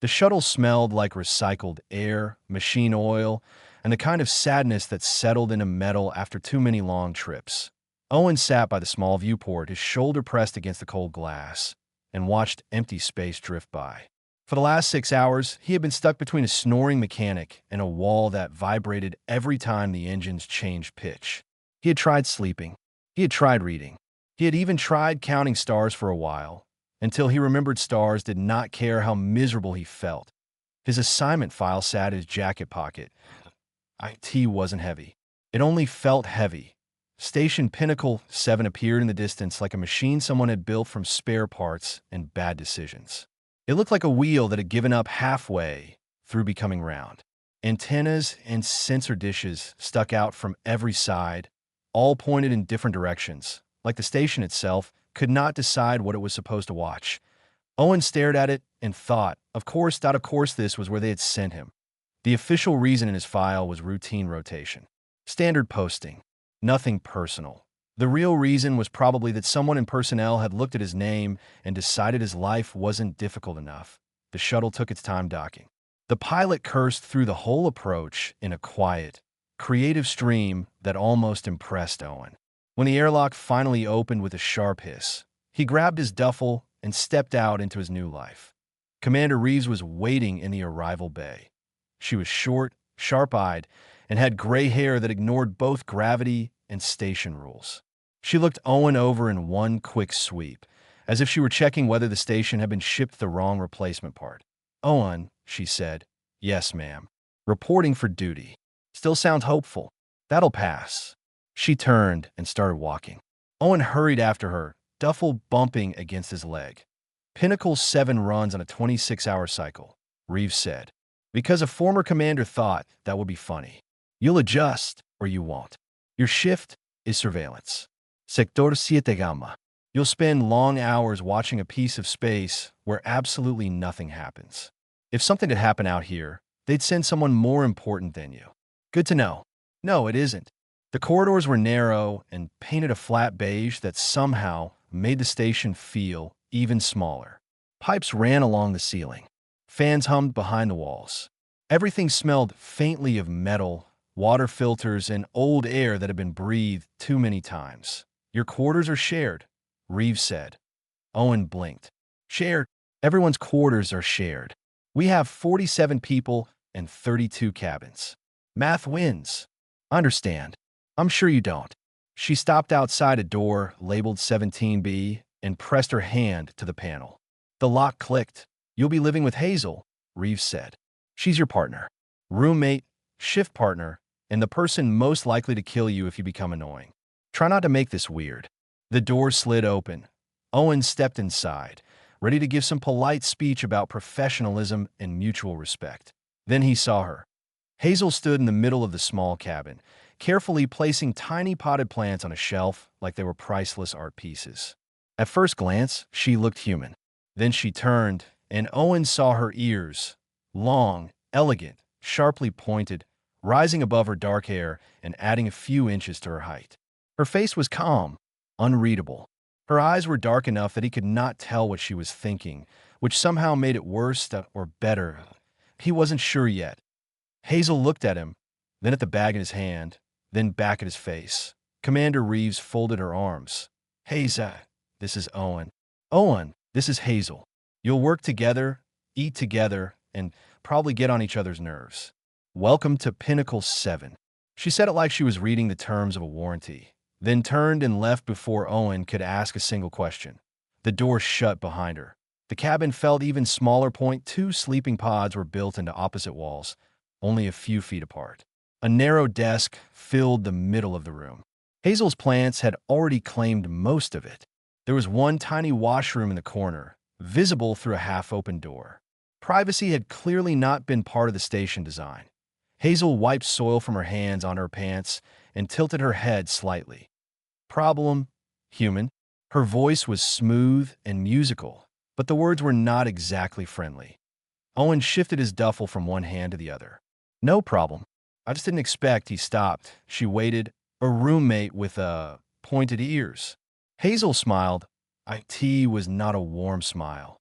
The shuttle smelled like recycled air, machine oil, and the kind of sadness that settled into metal after too many long trips. Owen sat by the small viewport, his shoulder pressed against the cold glass, and watched empty space drift by. For the last 6 hours, he had been stuck between a snoring mechanic and a wall that vibrated every time the engines changed pitch. He had tried sleeping. He had tried reading. He had even tried counting stars for a while, until he remembered stars did not care how miserable he felt. His assignment file sat in his jacket pocket. IT wasn't heavy. It only felt heavy. Station Pinnacle 7 appeared in the distance like a machine someone had built from spare parts and bad decisions. It looked like a wheel that had given up halfway through becoming round. Antennas and sensor dishes stuck out from every side, all pointed in different directions, like the station itself could not decide what it was supposed to watch. Owen stared at it and thought, of course, this was where they had sent him. The official reason in his file was routine rotation. Standard posting. Nothing personal. The real reason was probably that someone in personnel had looked at his name and decided his life wasn't difficult enough. The shuttle took its time docking. The pilot cursed through the whole approach in a quiet, creative stream that almost impressed Owen. When the airlock finally opened with a sharp hiss, he grabbed his duffel and stepped out into his new life. Commander Reeves was waiting in the arrival bay. She was short, sharp-eyed, and had gray hair that ignored both gravity and station rules. She looked Owen over in one quick sweep, as if she were checking whether the station had been shipped the wrong replacement part. "Owen," she said. "Yes, ma'am. Reporting for duty. Still sounds hopeful. That'll pass." She turned and started walking. Owen hurried after her, duffel bumping against his leg. "Pinnacle 7 runs on a 26-hour cycle," Reeves said, "because a former commander thought that would be funny. You'll adjust, or you won't. Your shift is surveillance. Sector 7 Gamma. You'll spend long hours watching a piece of space where absolutely nothing happens. If something had happened out here, they'd send someone more important than you. Good to know." No, it isn't. The corridors were narrow and painted a flat beige that somehow made the station feel even smaller. Pipes ran along the ceiling. Fans hummed behind the walls. Everything smelled faintly of metal, water filters, and old air that had been breathed too many times. "Your quarters are shared," Reeves said. Owen blinked. "Shared? Everyone's quarters are shared. We have 47 people and 32 cabins. Math wins." "Understand. I'm sure you don't." She stopped outside a door labeled 17B and pressed her hand to the panel. The lock clicked. "You'll be living with Hazel," Reeves said. "She's your partner, roommate, shift partner, and the person most likely to kill you if you become annoying. Try not to make this weird." The door slid open. Owen stepped inside, ready to give some polite speech about professionalism and mutual respect. Then he saw her. Hazel stood in the middle of the small cabin, carefully placing tiny potted plants on a shelf like they were priceless art pieces. At first glance, she looked human. Then she turned, and Owen saw her ears, long, elegant, sharply pointed, rising above her dark hair and adding a few inches to her height. Her face was calm, unreadable. Her eyes were dark enough that he could not tell what she was thinking, which somehow made it worse or better. He wasn't sure yet. Hazel looked at him, then at the bag in his hand, then back at his face. Commander Reeves folded her arms. "Hazel, this is Owen. Owen, this is Hazel. You'll work together, eat together, and probably get on each other's nerves. Welcome to Pinnacle 7. She said it like she was reading the terms of a warranty, then turned and left before Owen could ask a single question. The door shut behind her. The cabin felt even smaller. Two sleeping pods were built into opposite walls, only a few feet apart. A narrow desk filled the middle of the room. Hazel's plants had already claimed most of it. There was one tiny washroom in the corner, visible through a half-open door. Privacy had clearly not been part of the station design. Hazel wiped soil from her hands on her pants and tilted her head slightly. "Problem? Human?" Her voice was smooth and musical, but the words were not exactly friendly. Owen shifted his duffel from one hand to the other. "No problem. I just didn't expect." He stopped. She waited. A roommate with pointed ears. Hazel smiled. IT was not a warm smile.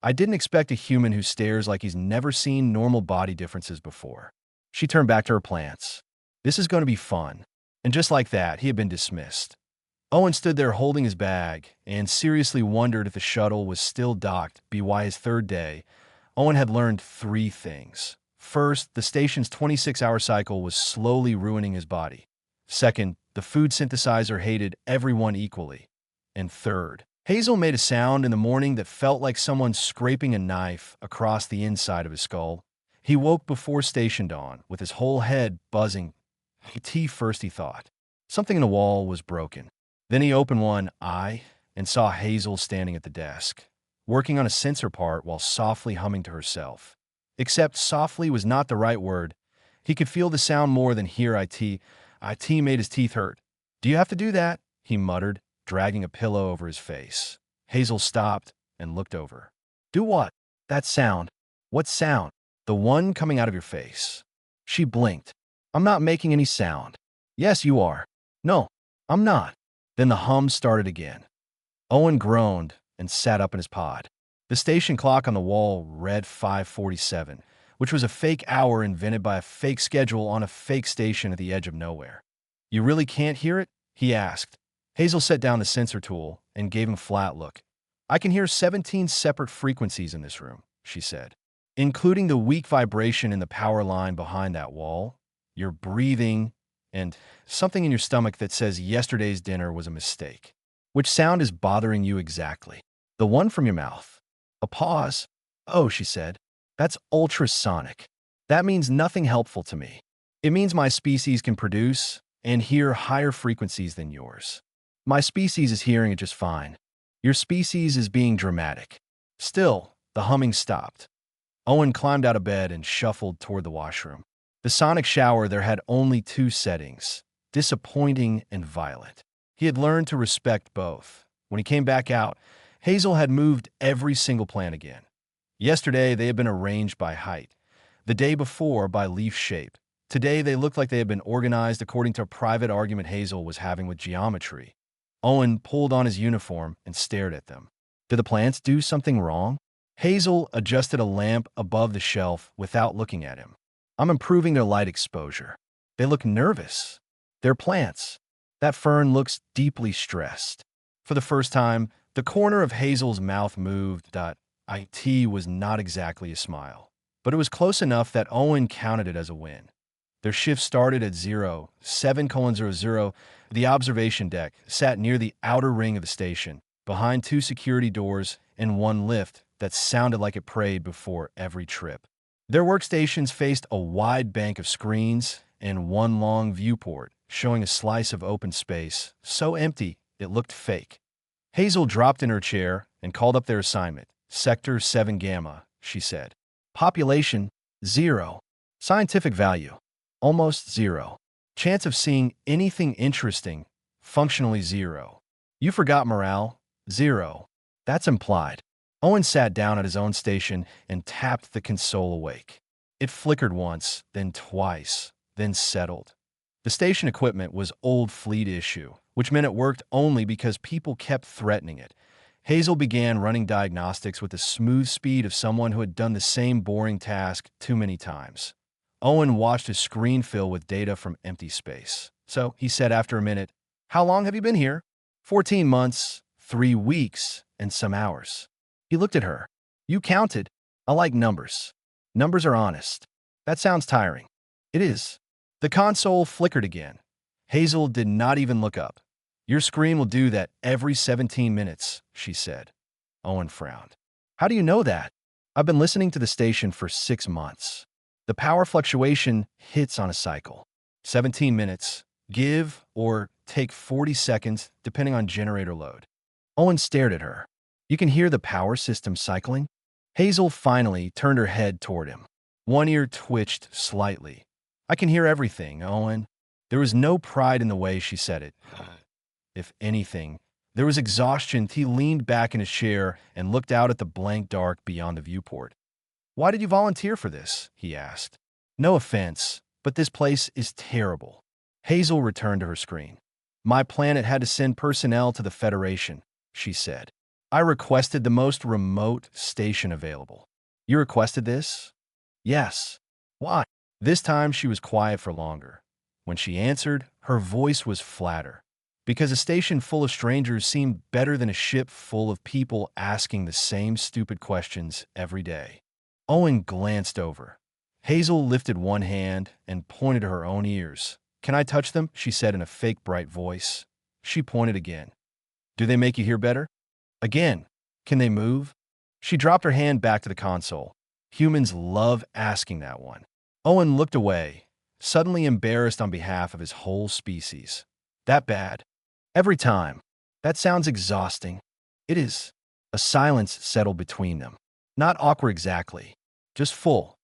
I didn't expect a human who stares like he's never seen normal body differences before. She turned back to her plants. This is going to be fun. And just like that, he had been dismissed. Owen stood there holding his bag and seriously wondered if the shuttle was still docked. By his third day, Owen had learned 3 things. First, the station's 26-hour cycle was slowly ruining his body. Second, the food synthesizer hated everyone equally. And third, Hazel made a sound in the morning that felt like someone scraping a knife across the inside of his skull. He woke before station dawn, with his whole head buzzing. Tea first, he thought. Something in the wall was broken. Then he opened one eye and saw Hazel standing at the desk, working on a sensor part while softly humming to herself. Except softly was not the right word. He could feel the sound more than hear it. It made his teeth hurt. "Do you have to do that?" he muttered, dragging a pillow over his face. Hazel stopped and looked over. "Do what?" "That sound." "What sound?" "The one coming out of your face." She blinked. "I'm not making any sound." "Yes, you are." "No, I'm not." Then the hum started again. Owen groaned and sat up in his pod. The station clock on the wall read 5:47, which was a fake hour invented by a fake schedule on a fake station at the edge of nowhere. "You really can't hear it?" he asked. Hazel set down the sensor tool and gave him a flat look. "I can hear 17 separate frequencies in this room," she said, "including the weak vibration in the power line behind that wall, your breathing, and something in your stomach that says yesterday's dinner was a mistake." "Which sound is bothering you exactly?" "The one from your mouth." A pause. "Oh," she said, "that's ultrasonic. That means nothing helpful to me. It means my species can produce and hear higher frequencies than yours. My species is hearing it just fine. Your species is being dramatic." Still, the humming stopped. Owen climbed out of bed and shuffled toward the washroom. The sonic shower there had only 2 settings, disappointing and violent. He had learned to respect both. When he came back out, Hazel had moved every single plant again. Yesterday, they had been arranged by height. The day before, by leaf shape. Today, they looked like they had been organized according to a private argument Hazel was having with geometry. Owen pulled on his uniform and stared at them. Did the plants do something wrong? Hazel adjusted a lamp above the shelf without looking at him. "I'm improving their light exposure." "They look nervous." "They're plants." "That fern looks deeply stressed." For the first time, the corner of Hazel's mouth moved. It was not exactly a smile, but it was close enough that Owen counted it as a win. Their shift started at 07:00. The observation deck sat near the outer ring of the station, behind 2 security doors and 1 lift that sounded like it prayed before every trip. Their workstations faced a wide bank of screens and 1 long viewport, showing a slice of open space, so empty it looked fake. Hazel dropped in her chair and called up their assignment. "Sector 7 Gamma," she said. "Population, 0. Scientific value, almost 0. Chance of seeing anything interesting, functionally 0. You forgot morale, 0. That's implied." Owen sat down at his own station and tapped the console awake. It flickered once, then twice, then settled. The station equipment was old fleet issue, which meant it worked only because people kept threatening it. Hazel began running diagnostics with the smooth speed of someone who had done the same boring task too many times. Owen watched his screen fill with data from empty space. So he said after a minute, "How long have you been here?" 14 months, 3 weeks, and some hours. He looked at her. "You counted. I like numbers. Numbers are honest." "That sounds tiring." "It is." The console flickered again. Hazel did not even look up. "Your screen will do that every 17 minutes, she said. Owen frowned. "How do you know that?" "I've been listening to the station for 6 months. The power fluctuation hits on a cycle. 17 minutes, give or take 40 seconds, depending on generator load." Owen stared at her. "You can hear the power system cycling?" Hazel finally turned her head toward him. One ear twitched slightly. "I can hear everything, Owen." There was no pride in the way she said it. If anything, there was exhaustion. He leaned back in his chair and looked out at the blank dark beyond the viewport. "Why did you volunteer for this?" he asked. "No offense, but this place is terrible." Hazel returned to her screen. "My planet had to send personnel to the Federation," she said. I requested the most remote station available. You requested this? Yes. Why? This time she was quiet for longer. When she answered, her voice was flatter. Because a station full of strangers seemed better than a ship full of people asking the same stupid questions every day. Owen glanced over. Hazel lifted one hand and pointed to her own ears. Can I touch them? She said in a fake bright voice. She pointed again. Do they make you hear better? Again. Can they move? She dropped her hand back to the console. Humans love asking that one. Owen looked away, suddenly embarrassed on behalf of his whole species. That bad? Every time. That sounds exhausting. It is. A silence settled between them. Not awkward exactly, just full.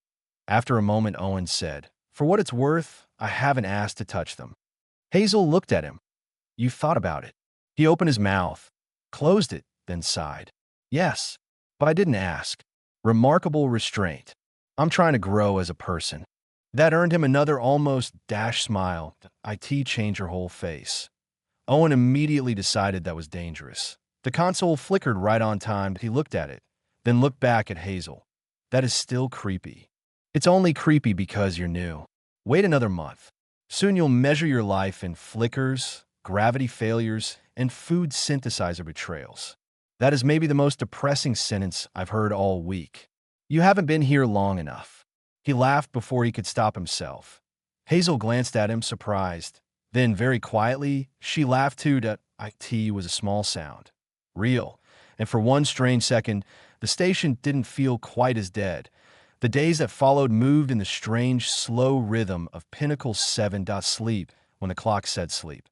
After a moment, Owen said, For what it's worth, I haven't asked to touch them. Hazel looked at him. You thought about it. He opened his mouth, closed it, then sighed. Yes, but I didn't ask. Remarkable restraint. I'm trying to grow as a person. That earned him another almost dash smile. IT changed her whole face. Owen immediately decided that was dangerous. The console flickered right on time. He looked at it, then looked back at Hazel. That is still creepy. It's only creepy because you're new. Wait another month. Soon you'll measure your life in flickers, gravity failures, and food synthesizer betrayals. That is maybe the most depressing sentence I've heard all week. You haven't been here long enough. He laughed before he could stop himself. Hazel glanced at him, surprised. Then, very quietly, she laughed too. It was a small sound. Real. And for one strange second, the station didn't feel quite as dead. The days that followed moved in the strange, slow rhythm of Pinnacle 7. Sleep when the clock said sleep.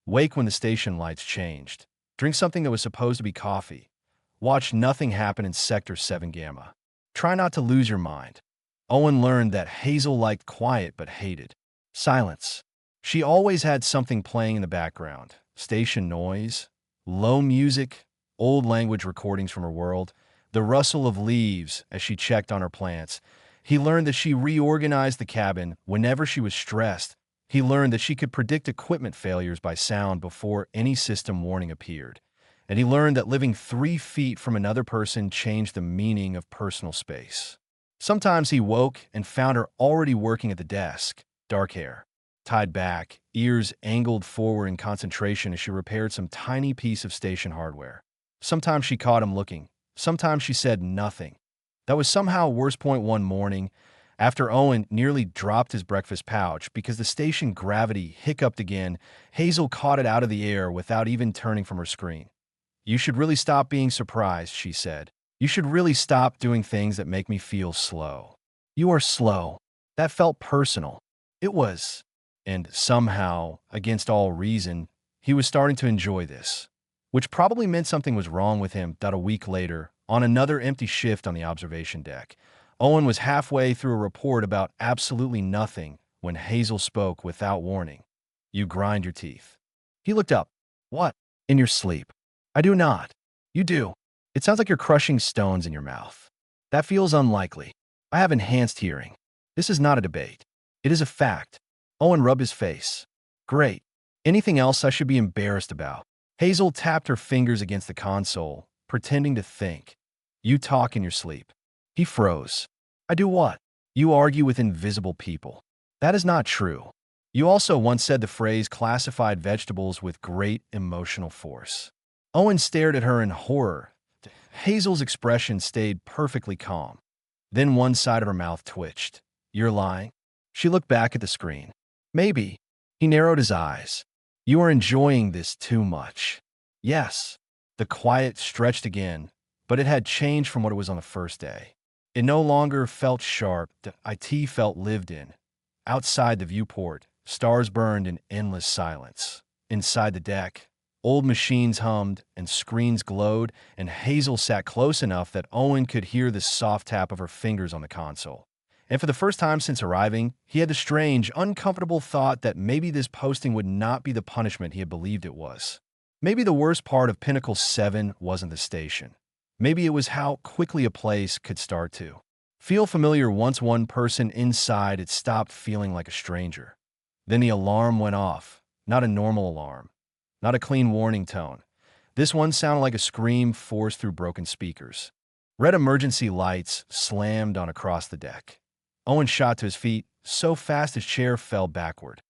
Wake when the station lights changed. Drink something that was supposed to be coffee. Watch nothing happen in Sector 7 Gamma. Try not to lose your mind. Owen learned that Hazel liked quiet but hated silence. She always had something playing in the background. Station noise, low music, old language recordings from her world, the rustle of leaves as she checked on her plants. He learned that she reorganized the cabin whenever she was stressed. He learned that she could predict equipment failures by sound before any system warning appeared. And he learned that living 3 feet from another person changed the meaning of personal space. Sometimes he woke and found her already working at the desk, dark hair, tied back, ears angled forward in concentration as she repaired some tiny piece of station hardware. Sometimes she caught him looking. Sometimes she said nothing. That was somehow worst point one morning, after Owen nearly dropped his breakfast pouch because the station gravity hiccuped again. Hazel caught it out of the air without even turning from her screen. You should really stop being surprised, she said. You should really stop doing things that make me feel slow. You are slow. That felt personal. It was. And somehow, against all reason, he was starting to enjoy this, which probably meant something was wrong with him. A week later, on another empty shift on the observation deck, Owen was halfway through a report about absolutely nothing when Hazel spoke without warning. You grind your teeth. He looked up. What? In your sleep. I do not. You do. It sounds like you're crushing stones in your mouth. That feels unlikely. I have enhanced hearing. This is not a debate. It is a fact. Owen rubbed his face. Great. Anything else I should be embarrassed about? Hazel tapped her fingers against the console, pretending to think. You talk in your sleep. He froze. I do what? You argue with invisible people. That is not true. You also once said the phrase classified vegetables with great emotional force. Owen stared at her in horror. Hazel's expression stayed perfectly calm. Then one side of her mouth twitched. You're lying? She looked back at the screen. Maybe. He narrowed his eyes. You are enjoying this too much. Yes. The quiet stretched again, but it had changed from what it was on the first day. It no longer felt sharp. IT felt lived in. Outside the viewport, stars burned in endless silence. Inside the deck, old machines hummed and screens glowed, and Hazel sat close enough that Owen could hear the soft tap of her fingers on the console. And for the first time since arriving, he had the strange, uncomfortable thought that maybe this posting would not be the punishment he had believed it was. Maybe the worst part of Pinnacle 7 wasn't the station. Maybe it was how quickly a place could start to feel familiar once one person inside it stopped feeling like a stranger. Then the alarm went off. Not a normal alarm. Not a clean warning tone. This one sounded like a scream forced through broken speakers. Red emergency lights slammed on across the deck. Owen shot to his feet, so fast his chair fell backward.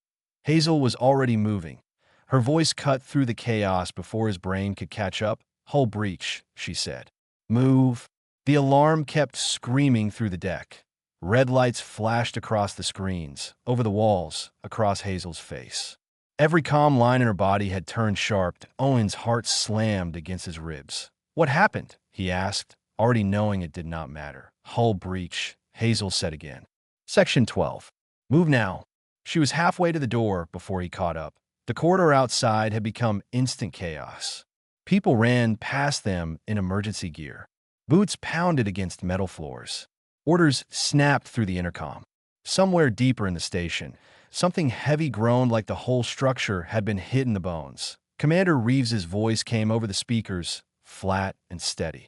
Hazel was already moving. Her voice cut through the chaos before his brain could catch up. "Hull breach," she said. "Move." The alarm kept screaming through the deck. Red lights flashed across the screens, over the walls, across Hazel's face. Every calm line in her body had turned sharp. Owen's heart slammed against his ribs. "What happened?" he asked, already knowing it did not matter. "Hull breach," Hazel said again. Section 12. "Move now." She was halfway to the door before he caught up. The corridor outside had become instant chaos. People ran past them in emergency gear. Boots pounded against metal floors. Orders snapped through the intercom. Somewhere deeper in the station, something heavy groaned like the whole structure had been hit in the bones. Commander Reeves's voice came over the speakers, flat and steady.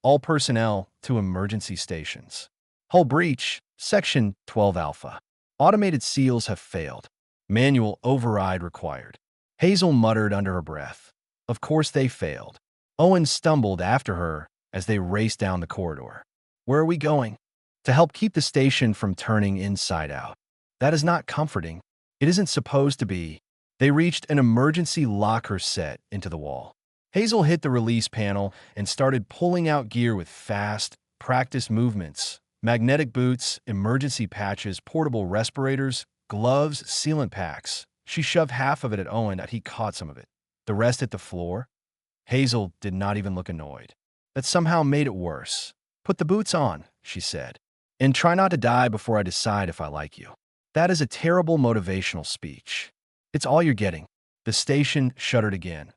"All personnel to emergency stations. Hull breach, Section 12 Alpha. Automated seals have failed. Manual override required." Hazel muttered under her breath. Of course they failed. Owen stumbled after her as they raced down the corridor. "Where are we going?" "To help keep the station from turning inside out." "That is not comforting. It isn't supposed to be." They reached an emergency locker set into the wall. Hazel hit the release panel and started pulling out gear with fast, practiced movements. Magnetic boots, emergency patches, portable respirators, gloves, sealant packs. She shoved half of it at Owen and he caught some of it. The rest hit the floor. Hazel did not even look annoyed. That somehow made it worse. "Put the boots on," she said. "And try not to die before I decide if I like you." That is a terrible motivational speech. It's all you're getting. The station shuddered again.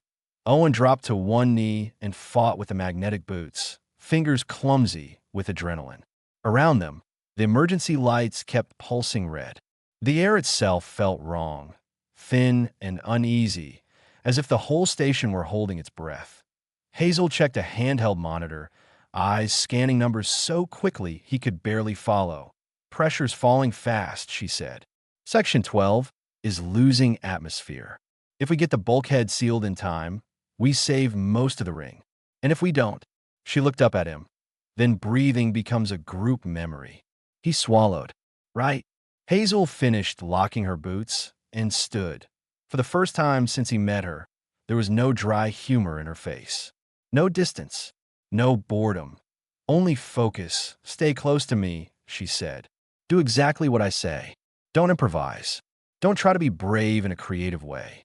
Owen dropped to one knee and fought with the magnetic boots, fingers clumsy with adrenaline. Around them, the emergency lights kept pulsing red. The air itself felt wrong, thin and uneasy, as if the whole station were holding its breath. Hazel checked a handheld monitor, eyes scanning numbers so quickly he could barely follow. "Pressure's falling fast," she said. "Section 12 is losing atmosphere. If we get the bulkhead sealed in time, we save most of the ring. And if we don't," she looked up at him, "then breathing becomes a group memory." He swallowed. "Right." Hazel finished locking her boots and stood. For the first time since he met her, there was no dry humor in her face. No distance. No boredom. Only focus. "Stay close to me," she said. "Do exactly what I say. Don't improvise. Don't try to be brave in a creative way.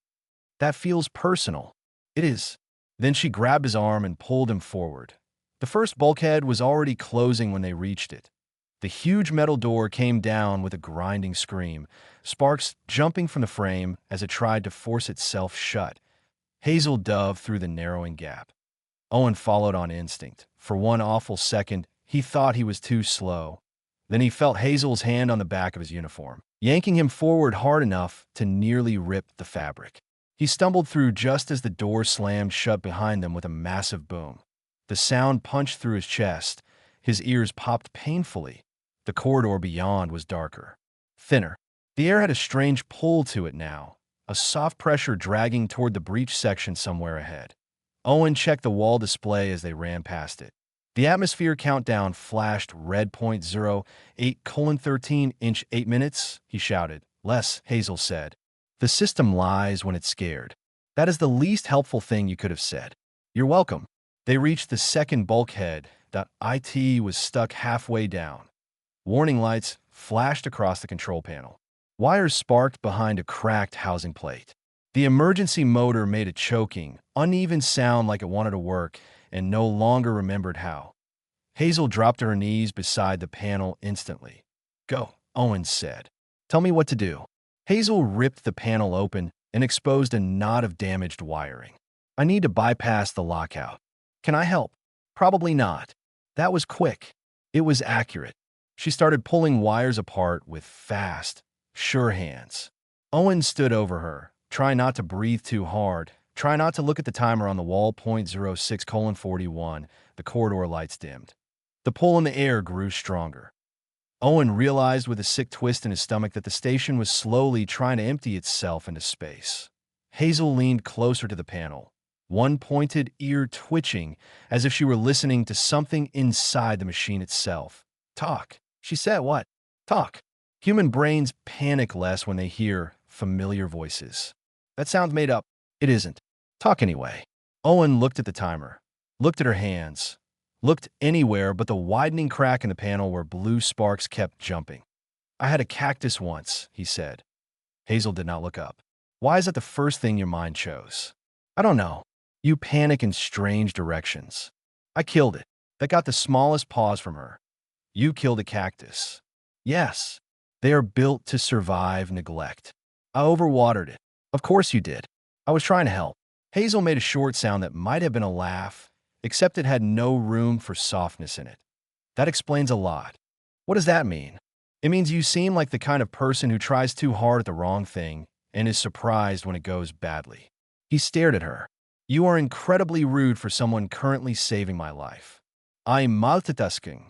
That feels personal." "It is." Then she grabbed his arm and pulled him forward. The first bulkhead was already closing when they reached it. The huge metal door came down with a grinding scream, sparks jumping from the frame as it tried to force itself shut. Hazel dove through the narrowing gap. Owen followed on instinct. For one awful second, he thought he was too slow. Then he felt Hazel's hand on the back of his uniform, yanking him forward hard enough to nearly rip the fabric. He stumbled through just as the door slammed shut behind them with a massive boom. The sound punched through his chest. His ears popped painfully. The corridor beyond was darker, thinner. The air had a strange pull to it now, a soft pressure dragging toward the breach section somewhere ahead. Owen checked the wall display as they ran past it. The atmosphere countdown flashed red .08:13 inch 8 minutes, he shouted. "Less," Hazel said. "The system lies when it's scared." That is the least helpful thing you could have said. "You're welcome." They reached the second bulkhead. IT was stuck halfway down. Warning lights flashed across the control panel. Wires sparked behind a cracked housing plate. The emergency motor made a choking, uneven sound like it wanted to work and no longer remembered how. Hazel dropped to her knees beside the panel instantly. "Go," Owen said. "Tell me what to do." Hazel ripped the panel open and exposed a knot of damaged wiring. "I need to bypass the lockout." "Can I help?" "Probably not." That was quick. It was accurate. She started pulling wires apart with fast, sure hands. Owen stood over her. "Try not to breathe too hard. Try not to look at the timer on the wall, .06:41. The corridor lights dimmed. The pull in the air grew stronger. Owen realized with a sick twist in his stomach that the station was slowly trying to empty itself into space. Hazel leaned closer to the panel. one pointed ear twitching as if she were listening to something inside the machine itself. Talk. She said what? Talk. Human brains panic less when they hear familiar voices. That sounds made up. It isn't. Talk anyway. Owen looked at the timer, looked at her hands, looked anywhere but the widening crack in the panel where blue sparks kept jumping. I had a cactus once, he said. Hazel did not look up. Why is that the first thing your mind chose? I don't know. You panic in strange directions. I killed it. That got the smallest pause from her. You killed a cactus. Yes. They are built to survive neglect. I overwatered it. Of course you did. I was trying to help. Hazel made a short sound that might have been a laugh, except it had no room for softness in it. That explains a lot. What does that mean? It means you seem like the kind of person who tries too hard at the wrong thing and is surprised when it goes badly. He stared at her. You are incredibly rude for someone currently saving my life. I'm multitasking.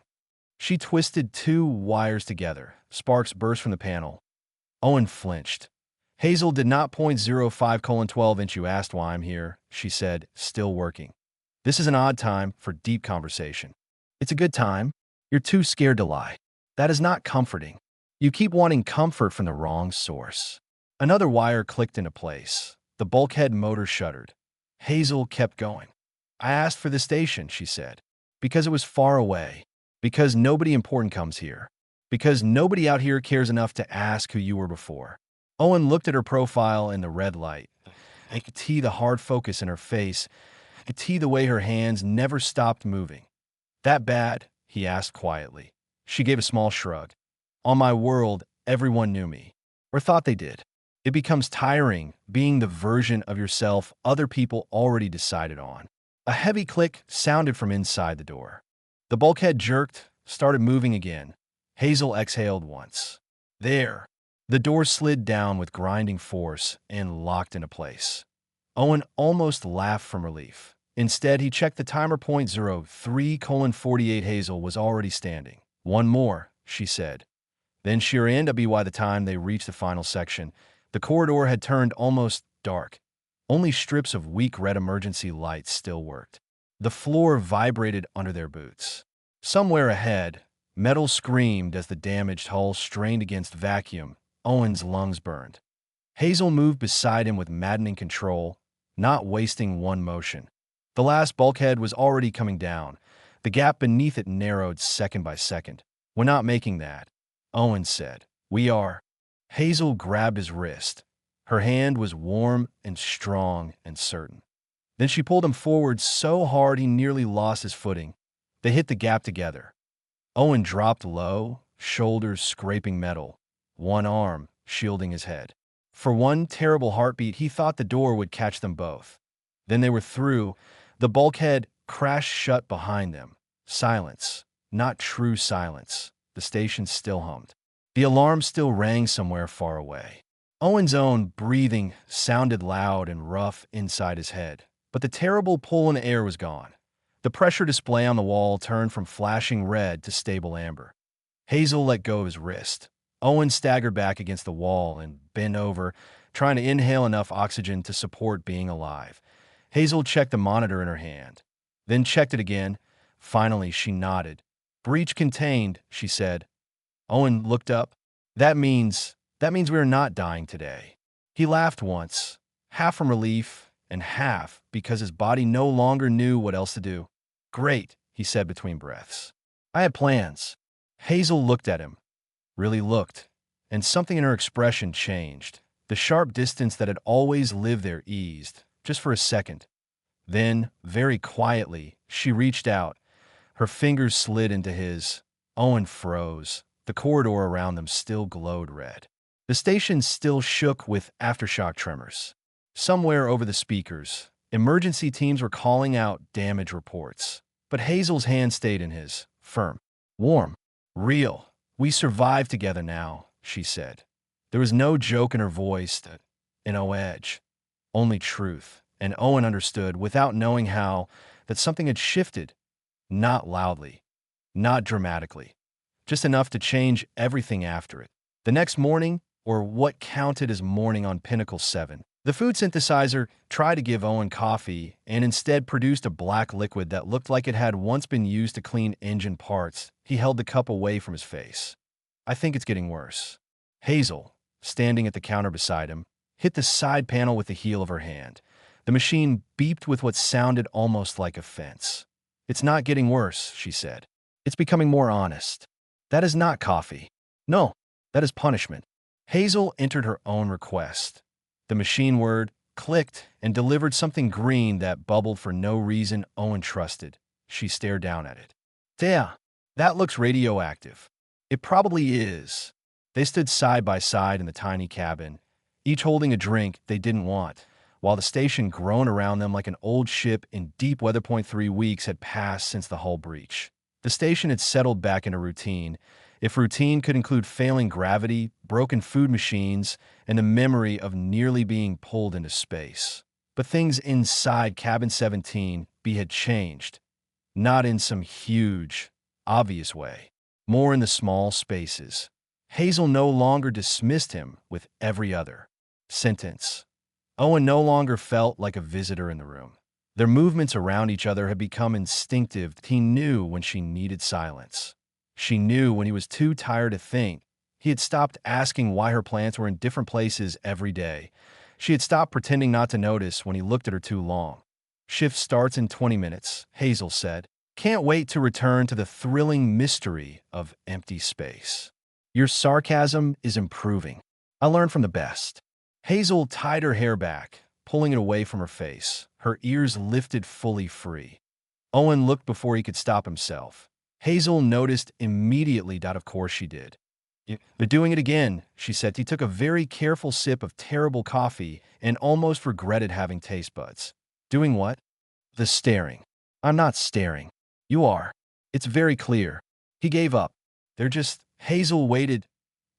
She twisted two wires together. Sparks burst from the panel. Owen flinched. Hazel did not .05:12 you asked why I'm here, she said, still working. This is an odd time for deep conversation. It's a good time. You're too scared to lie. That is not comforting. You keep wanting comfort from the wrong source. Another wire clicked into place. The bulkhead motor shuddered. Hazel kept going. I asked for the station, she said, because it was far away, because nobody important comes here, because nobody out here cares enough to ask who you were before. Owen looked at her profile in the red light. I could see the hard focus in her face. I could see the way her hands never stopped moving. That bad? He asked quietly. She gave a small shrug. On my world, everyone knew me, or thought they did. It becomes tiring being the version of yourself other people already decided on. A heavy click sounded from inside the door. The bulkhead jerked, started moving again. Hazel exhaled once. There. The door slid down with grinding force and locked into place. Owen almost laughed from relief. Instead, he checked the timer. .03:48 Hazel was already standing. One more, she said. Then sheer end by the time they reached the final section. The corridor had turned almost dark. Only strips of weak red emergency lights still worked. The floor vibrated under their boots. Somewhere ahead, metal screamed as the damaged hull strained against vacuum. Owen's lungs burned. Hazel moved beside him with maddening control, not wasting one motion. The last bulkhead was already coming down. The gap beneath it narrowed second by second. We're not making that, Owen said. We are. Hazel grabbed his wrist. Her hand was warm and strong and certain. Then she pulled him forward so hard he nearly lost his footing. They hit the gap together. Owen dropped low, shoulders scraping metal, one arm shielding his head. For one terrible heartbeat, he thought the door would catch them both. Then they were through. The bulkhead crashed shut behind them. Silence. Not true silence. The station still hummed. The alarm still rang somewhere far away. Owen's own breathing sounded loud and rough inside his head, but the terrible pull in the air was gone. The pressure display on the wall turned from flashing red to stable amber. Hazel let go of his wrist. Owen staggered back against the wall and bent over, trying to inhale enough oxygen to support being alive. Hazel checked the monitor in her hand, then checked it again. Finally, she nodded. Breach contained, she said. Owen looked up. That means we are not dying today. He laughed once, half from relief and half because his body no longer knew what else to do. Great, he said between breaths. I had plans. Hazel looked at him, really looked, and something in her expression changed. The sharp distance that had always lived there eased, just for a second. Then, very quietly, she reached out. Her fingers slid into his. Owen froze. The corridor around them still glowed red. The station still shook with aftershock tremors. Somewhere over the speakers, emergency teams were calling out damage reports. But Hazel's hand stayed in his, firm, warm, real. We survive together now, she said. There was no joke in her voice, no edge, only truth. And Owen understood, without knowing how, that something had shifted. Not loudly, not dramatically, just enough to change everything after it. The next morning, or what counted as morning on Pinnacle 7, The food synthesizer tried to give Owen coffee and instead produced a black liquid that looked like it had once been used to clean engine parts. He held the cup away from his face. I think it's getting worse. Hazel, standing at the counter beside him, hit the side panel with the heel of her hand. The machine beeped with what sounded almost like offense. It's not getting worse, she said. It's becoming more honest. That is not coffee. No, that is punishment. Hazel entered her own request. The machine word clicked and delivered something green that bubbled for no reason Owen trusted. She stared down at it. Yeah, that looks radioactive. It probably is. They stood side by side in the tiny cabin, each holding a drink they didn't want, while the station groaned around them like an old ship in deep weather. 3 weeks had passed since the hull breach. The station had settled back into routine, if routine could include failing gravity, broken food machines, and the memory of nearly being pulled into space. But things inside Cabin 17B had changed, not in some huge, obvious way, more in the small spaces. Hazel no longer dismissed him with every other sentence. Owen no longer felt like a visitor in the room. Their movements around each other had become instinctive. He knew when she needed silence. She knew when he was too tired to think. He had stopped asking why her plants were in different places every day. She had stopped pretending not to notice when he looked at her too long. Shift starts in 20 minutes, Hazel said. Can't wait to return to the thrilling mystery of empty space. Your sarcasm is improving. I learned from the best. Hazel tied her hair back, pulling it away from her face, her ears lifted fully free. Owen looked before he could stop himself. Hazel noticed immediately that of course she did. They're doing it again, she said. He took a very careful sip of terrible coffee and almost regretted having taste buds. Doing what? The staring. I'm not staring. You are. It's very clear. He gave up. They're just... Hazel waited.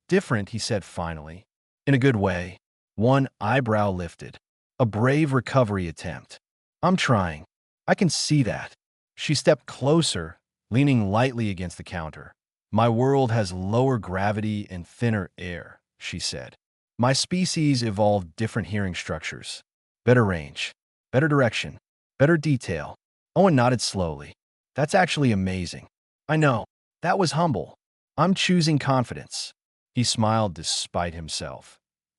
Different, he said finally. In a good way. One eyebrow lifted. A brave recovery attempt. I'm trying. I can see that. She stepped closer, leaning lightly against the counter. My world has lower gravity and thinner air, she said. My species evolved different hearing structures. Better range. Better direction. Better detail. Owen nodded slowly. That's actually amazing. I know. That was humble. I'm choosing confidence. He smiled despite himself.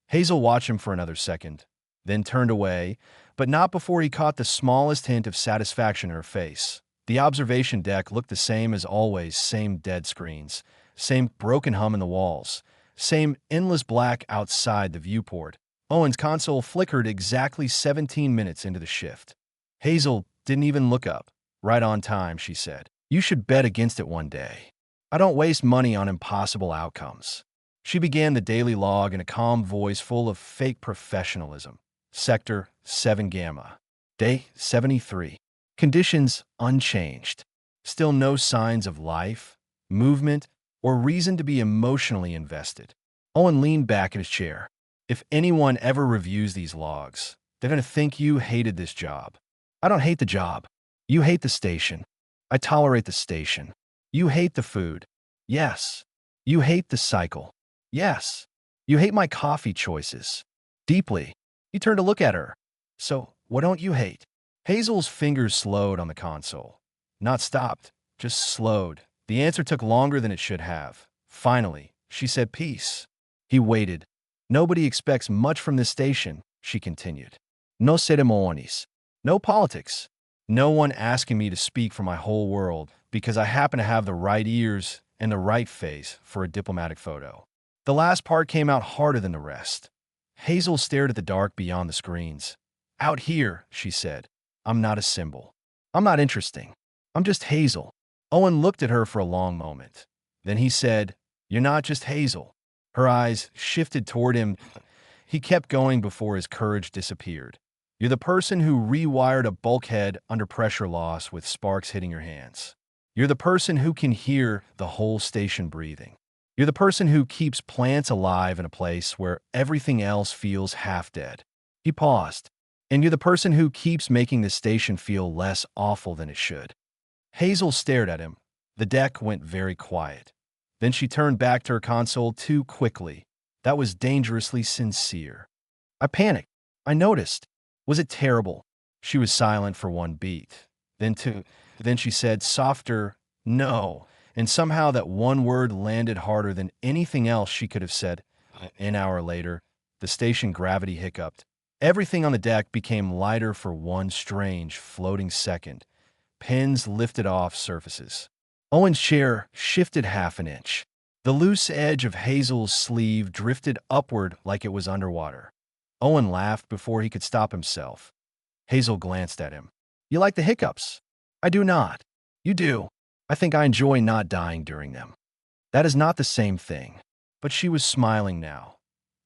Hazel watched him for another second, then turned away, but not before he caught the smallest hint of satisfaction in her face. The observation deck looked the same as always, same dead screens, same broken hum in the walls, same endless black outside the viewport. Owen's console flickered exactly 17 minutes into the shift. Hazel didn't even look up. Right on time, she said. You should bet against it one day. I don't waste money on impossible outcomes. She began the daily log in a calm voice full of fake professionalism. Sector 7 Gamma. Day 73. Conditions unchanged. Still no signs of life, movement, or reason to be emotionally invested. Owen leaned back in his chair. If anyone ever reviews these logs, they're going to think you hated this job. I don't hate the job. You hate the station. I tolerate the station. You hate the food. Yes. You hate the cycle. Yes. You hate my coffee choices. Deeply. He turned to look at her. So, what don't you hate? Hazel's fingers slowed on the console. Not stopped, just slowed. The answer took longer than it should have. Finally, she said peace. He waited. Nobody expects much from this station, she continued. No ceremonies. No politics. No one asking me to speak for my whole world because I happen to have the right ears and the right face for a diplomatic photo. The last part came out harder than the rest. Hazel stared at the dark beyond the screens. Out here, she said. I'm not a symbol. I'm not interesting. I'm just Hazel. Owen looked at her for a long moment. Then he said, You're not just Hazel. Her eyes shifted toward him. He kept going before his courage disappeared. You're the person who rewired a bulkhead under pressure loss with sparks hitting your hands. You're the person who can hear the whole station breathing. You're the person who keeps plants alive in a place where everything else feels half dead. He paused. And you're the person who keeps making the station feel less awful than it should. Hazel stared at him. The deck went very quiet. Then she turned back to her console too quickly. That was dangerously sincere. I panicked. I noticed. Was it terrible? She was silent for one beat. Then she said, softer, no. And somehow that one word landed harder than anything else she could have said. An hour later, the station gravity hiccuped. Everything on the deck became lighter for one strange, floating second. Pins lifted off surfaces. Owen's chair shifted half an inch. The loose edge of Hazel's sleeve drifted upward like it was underwater. Owen laughed before he could stop himself. Hazel glanced at him. You like the hiccups? I do not. You do. I think I enjoy not dying during them. That is not the same thing. But she was smiling now.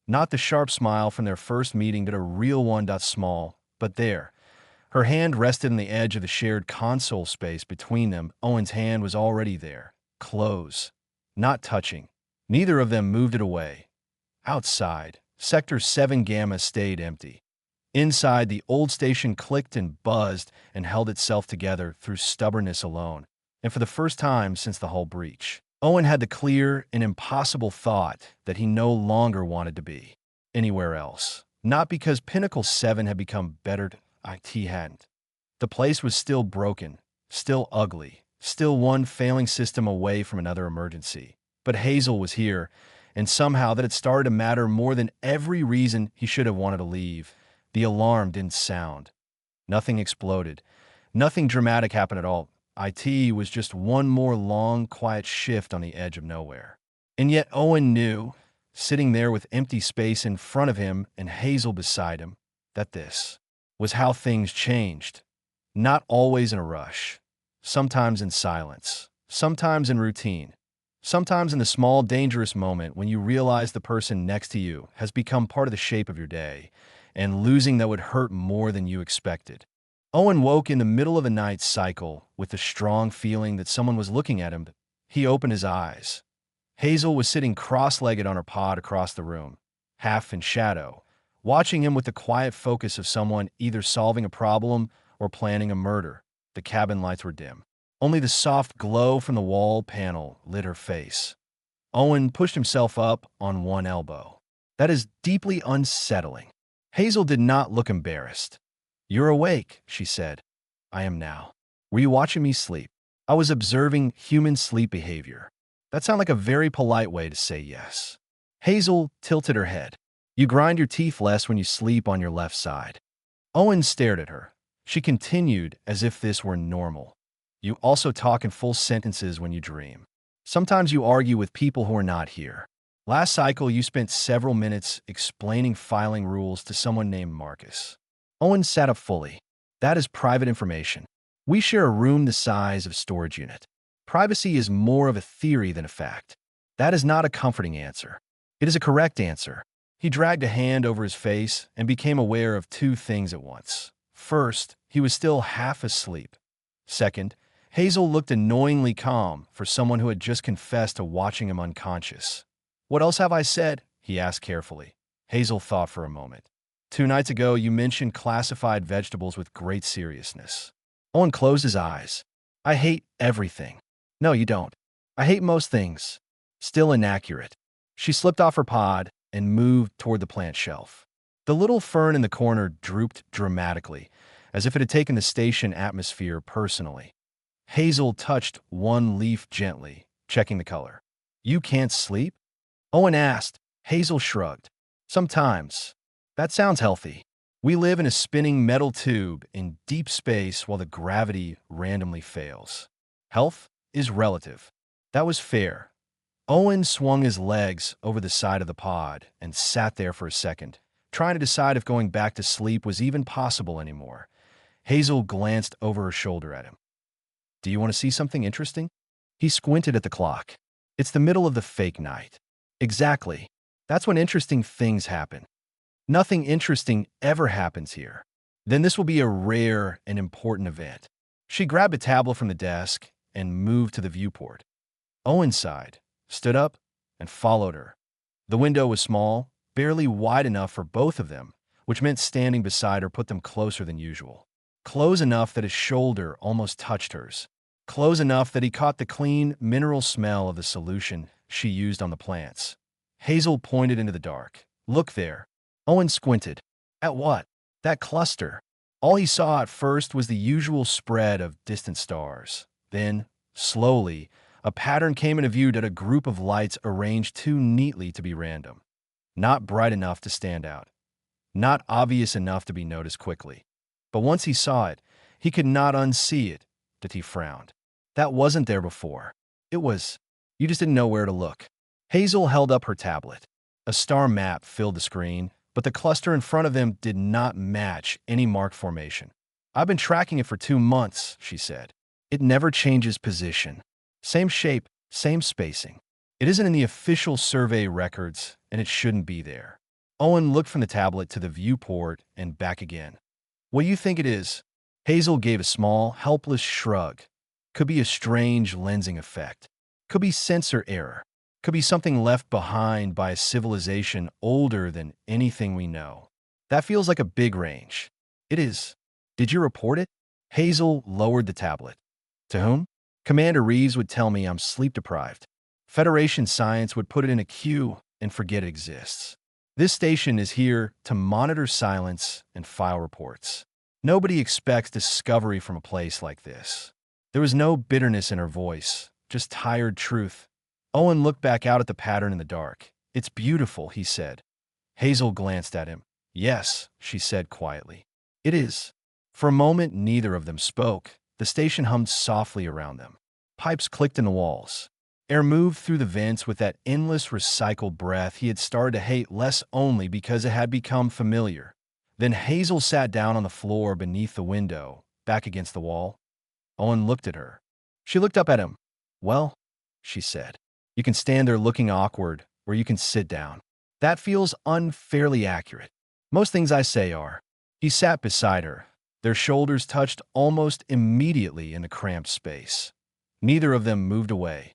Not the sharp smile from their first meeting, but a real one. Small, but there. Her hand rested on the edge of the shared console space between them. Owen's hand was already there. Close. Not touching. Neither of them moved it away. Outside, Sector 7 Gamma stayed empty. Inside, the old station clicked and buzzed and held itself together through stubbornness alone. And for the first time since the hull breach, Owen had the clear and impossible thought that he no longer wanted to be anywhere else. Not because Pinnacle 7 had become better, IT hadn't. The place was still broken, still ugly, still one failing system away from another emergency. But Hazel was here, and somehow that had started to matter more than every reason he should have wanted to leave. The alarm didn't sound. Nothing exploded. Nothing dramatic happened at all. IT was just one more long, quiet shift on the edge of nowhere. And yet Owen knew, sitting there with empty space in front of him and Hazel beside him, that this was how things changed. Not always in a rush. Sometimes in silence. Sometimes in routine. Sometimes in the small, dangerous moment when you realize the person next to you has become part of the shape of your day, and losing that would hurt more than you expected. Owen woke in the middle of the night cycle with the strong feeling that someone was looking at him. He opened his eyes. Hazel was sitting cross-legged on her pod across the room, half in shadow, watching him with the quiet focus of someone either solving a problem or planning a murder. The cabin lights were dim. Only the soft glow from the wall panel lit her face. Owen pushed himself up on one elbow. That is deeply unsettling. Hazel did not look embarrassed. You're awake, she said. I am now. Were you watching me sleep? I was observing human sleep behavior. That sounded like a very polite way to say yes. Hazel tilted her head. You grind your teeth less when you sleep on your left side. Owen stared at her. She continued as if this were normal. You also talk in full sentences when you dream. Sometimes you argue with people who are not here. Last cycle, you spent several minutes explaining filing rules to someone named Marcus. Owen sat up fully. That is private information. We share a room the size of a storage unit. Privacy is more of a theory than a fact. That is not a comforting answer. It is a correct answer. He dragged a hand over his face and became aware of two things at once. First, he was still half asleep. Second, Hazel looked annoyingly calm for someone who had just confessed to watching him unconscious. What else have I said? He asked carefully. Hazel thought for a moment. 2 nights ago, you mentioned classified vegetables with great seriousness. Owen closed his eyes. I hate everything. No, you don't. I hate most things. Still inaccurate. She slipped off her pod and moved toward the plant shelf. The little fern in the corner drooped dramatically, as if it had taken the station atmosphere personally. Hazel touched one leaf gently, checking the color. You can't sleep? Owen asked. Hazel shrugged. Sometimes. That sounds healthy. We live in a spinning metal tube in deep space while the gravity randomly fails. Health is relative. That was fair. Owen swung his legs over the side of the pod and sat there for a second, trying to decide if going back to sleep was even possible anymore. Hazel glanced over her shoulder at him. Do you want to see something interesting? He squinted at the clock. It's the middle of the fake night. Exactly. That's when interesting things happen. Nothing interesting ever happens here. Then this will be a rare and important event. She grabbed a tablet from the desk and moved to the viewport. Owen sighed, stood up, and followed her. The window was small, barely wide enough for both of them, which meant standing beside her put them closer than usual. Close enough that his shoulder almost touched hers. Close enough that he caught the clean, mineral smell of the solution she used on the plants. Hazel pointed into the dark. Look there. Owen squinted. At what? That cluster. All he saw at first was the usual spread of distant stars. Then, slowly, a pattern came into view that a group of lights arranged too neatly to be random. Not bright enough to stand out. Not obvious enough to be noticed quickly. But once he saw it, he could not unsee it, that he frowned. That wasn't there before. It was. You just didn't know where to look. Hazel held up her tablet. A star map filled the screen, but the cluster in front of them did not match any marked formation. I've been tracking it for 2 months, she said. It never changes position. Same shape, same spacing. It isn't in the official survey records, and it shouldn't be there. Owen looked from the tablet to the viewport and back again. What do you think it is? Hazel gave a small, helpless shrug. Could be a strange lensing effect. Could be sensor error. Could be something left behind by a civilization older than anything we know. That feels like a big range. It is. Did you report it? Hazel lowered the tablet. To whom? Commander Reeves would tell me I'm sleep-deprived. Federation science would put it in a queue and forget it exists. This station is here to monitor silence and file reports. Nobody expects discovery from a place like this. There was no bitterness in her voice, just tired truth. Owen looked back out at the pattern in the dark. It's beautiful, he said. Hazel glanced at him. Yes, she said quietly. It is. For a moment, neither of them spoke. The station hummed softly around them. Pipes clicked in the walls. Air moved through the vents with that endless recycled breath he had started to hate less only because it had become familiar. Then Hazel sat down on the floor beneath the window, back against the wall. Owen looked at her. She looked up at him. Well, she said, you can stand there looking awkward, or you can sit down. That feels unfairly accurate. Most things I say are. He sat beside her. Their shoulders touched almost immediately in the cramped space. Neither of them moved away.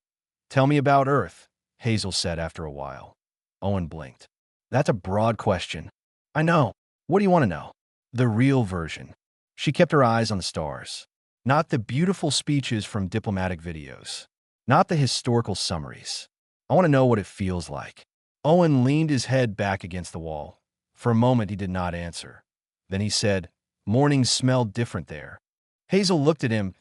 Tell me about Earth, Hazel said after a while. Owen blinked. That's a broad question. I know. What do you want to know? The real version. She kept her eyes on the stars. Not the beautiful speeches from diplomatic videos. Not the historical summaries. I want to know what it feels like. Owen leaned his head back against the wall. For a moment, he did not answer. Then he said, mornings smelled different there. Hazel looked at him.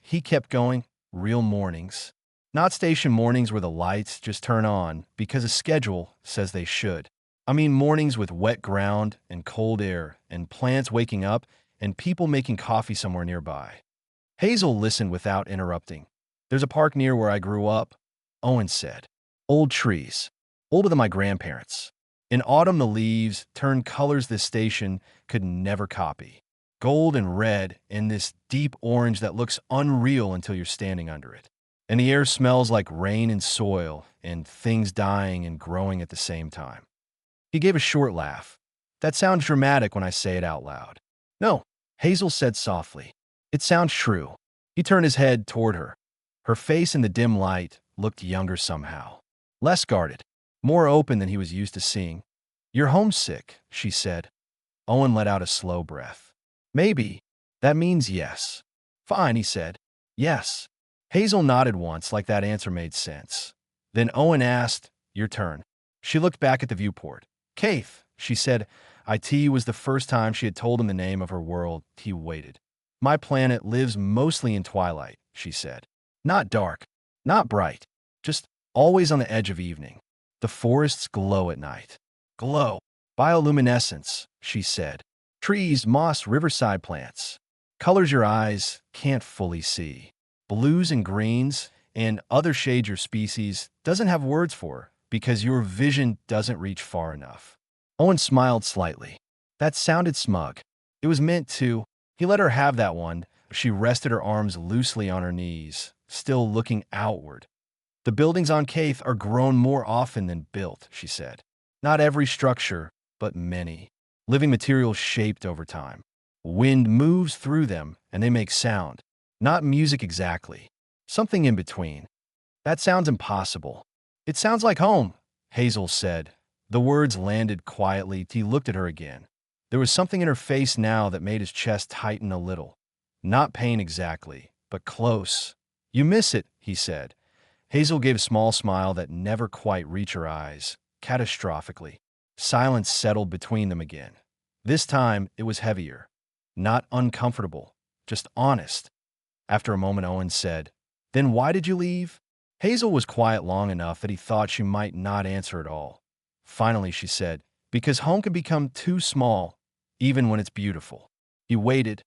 He kept going, real mornings. Not station mornings where the lights just turn on because a schedule says they should. I mean mornings with wet ground and cold air and plants waking up and people making coffee somewhere nearby. Hazel listened without interrupting. There's a park near where I grew up, Owen said. Old trees, older than my grandparents. In autumn, the leaves turn colors this station could never copy. Gold and red and this deep orange that looks unreal until you're standing under it. And the air smells like rain and soil and things dying and growing at the same time. He gave a short laugh. That sounds dramatic when I say it out loud. No, Hazel said softly. It sounds true. He turned his head toward her. Her face in the dim light looked younger somehow. Less guarded. More open than he was used to seeing. You're homesick, she said. Owen let out a slow breath. Maybe. That means yes. Fine, he said. Yes. Hazel nodded once like that answer made sense. Then Owen asked, your turn. She looked back at the viewport. Kaith, she said. IT was the first time she had told him the name of her world. He waited. My planet lives mostly in twilight, she said. Not dark, not bright, just always on the edge of evening. The forests glow at night. Glow. Bioluminescence, she said. Trees, moss, riverside plants. Colors your eyes can't fully see. Blues and greens and other shades your species doesn't have words for because your vision doesn't reach far enough. Owen smiled slightly. That sounded smug. It was meant to. He let her have that one. She rested her arms loosely on her knees, still looking outward. The buildings on Kaith are grown more often than built, she said. Not every structure, but many. Living materials shaped over time. Wind moves through them, and they make sound. Not music exactly. Something in between. That sounds impossible. It sounds like home, Hazel said. The words landed quietly. He looked at her again. There was something in her face now that made his chest tighten a little. Not pain exactly, but close. You miss it, he said. Hazel gave a small smile that never quite reached her eyes, catastrophically. Silence settled between them again. This time, it was heavier. Not uncomfortable, just honest. After a moment, Owen said, "Then why did you leave?" Hazel was quiet long enough that he thought she might not answer at all. Finally, she said, "Because home can become too small, even when it's beautiful." He waited.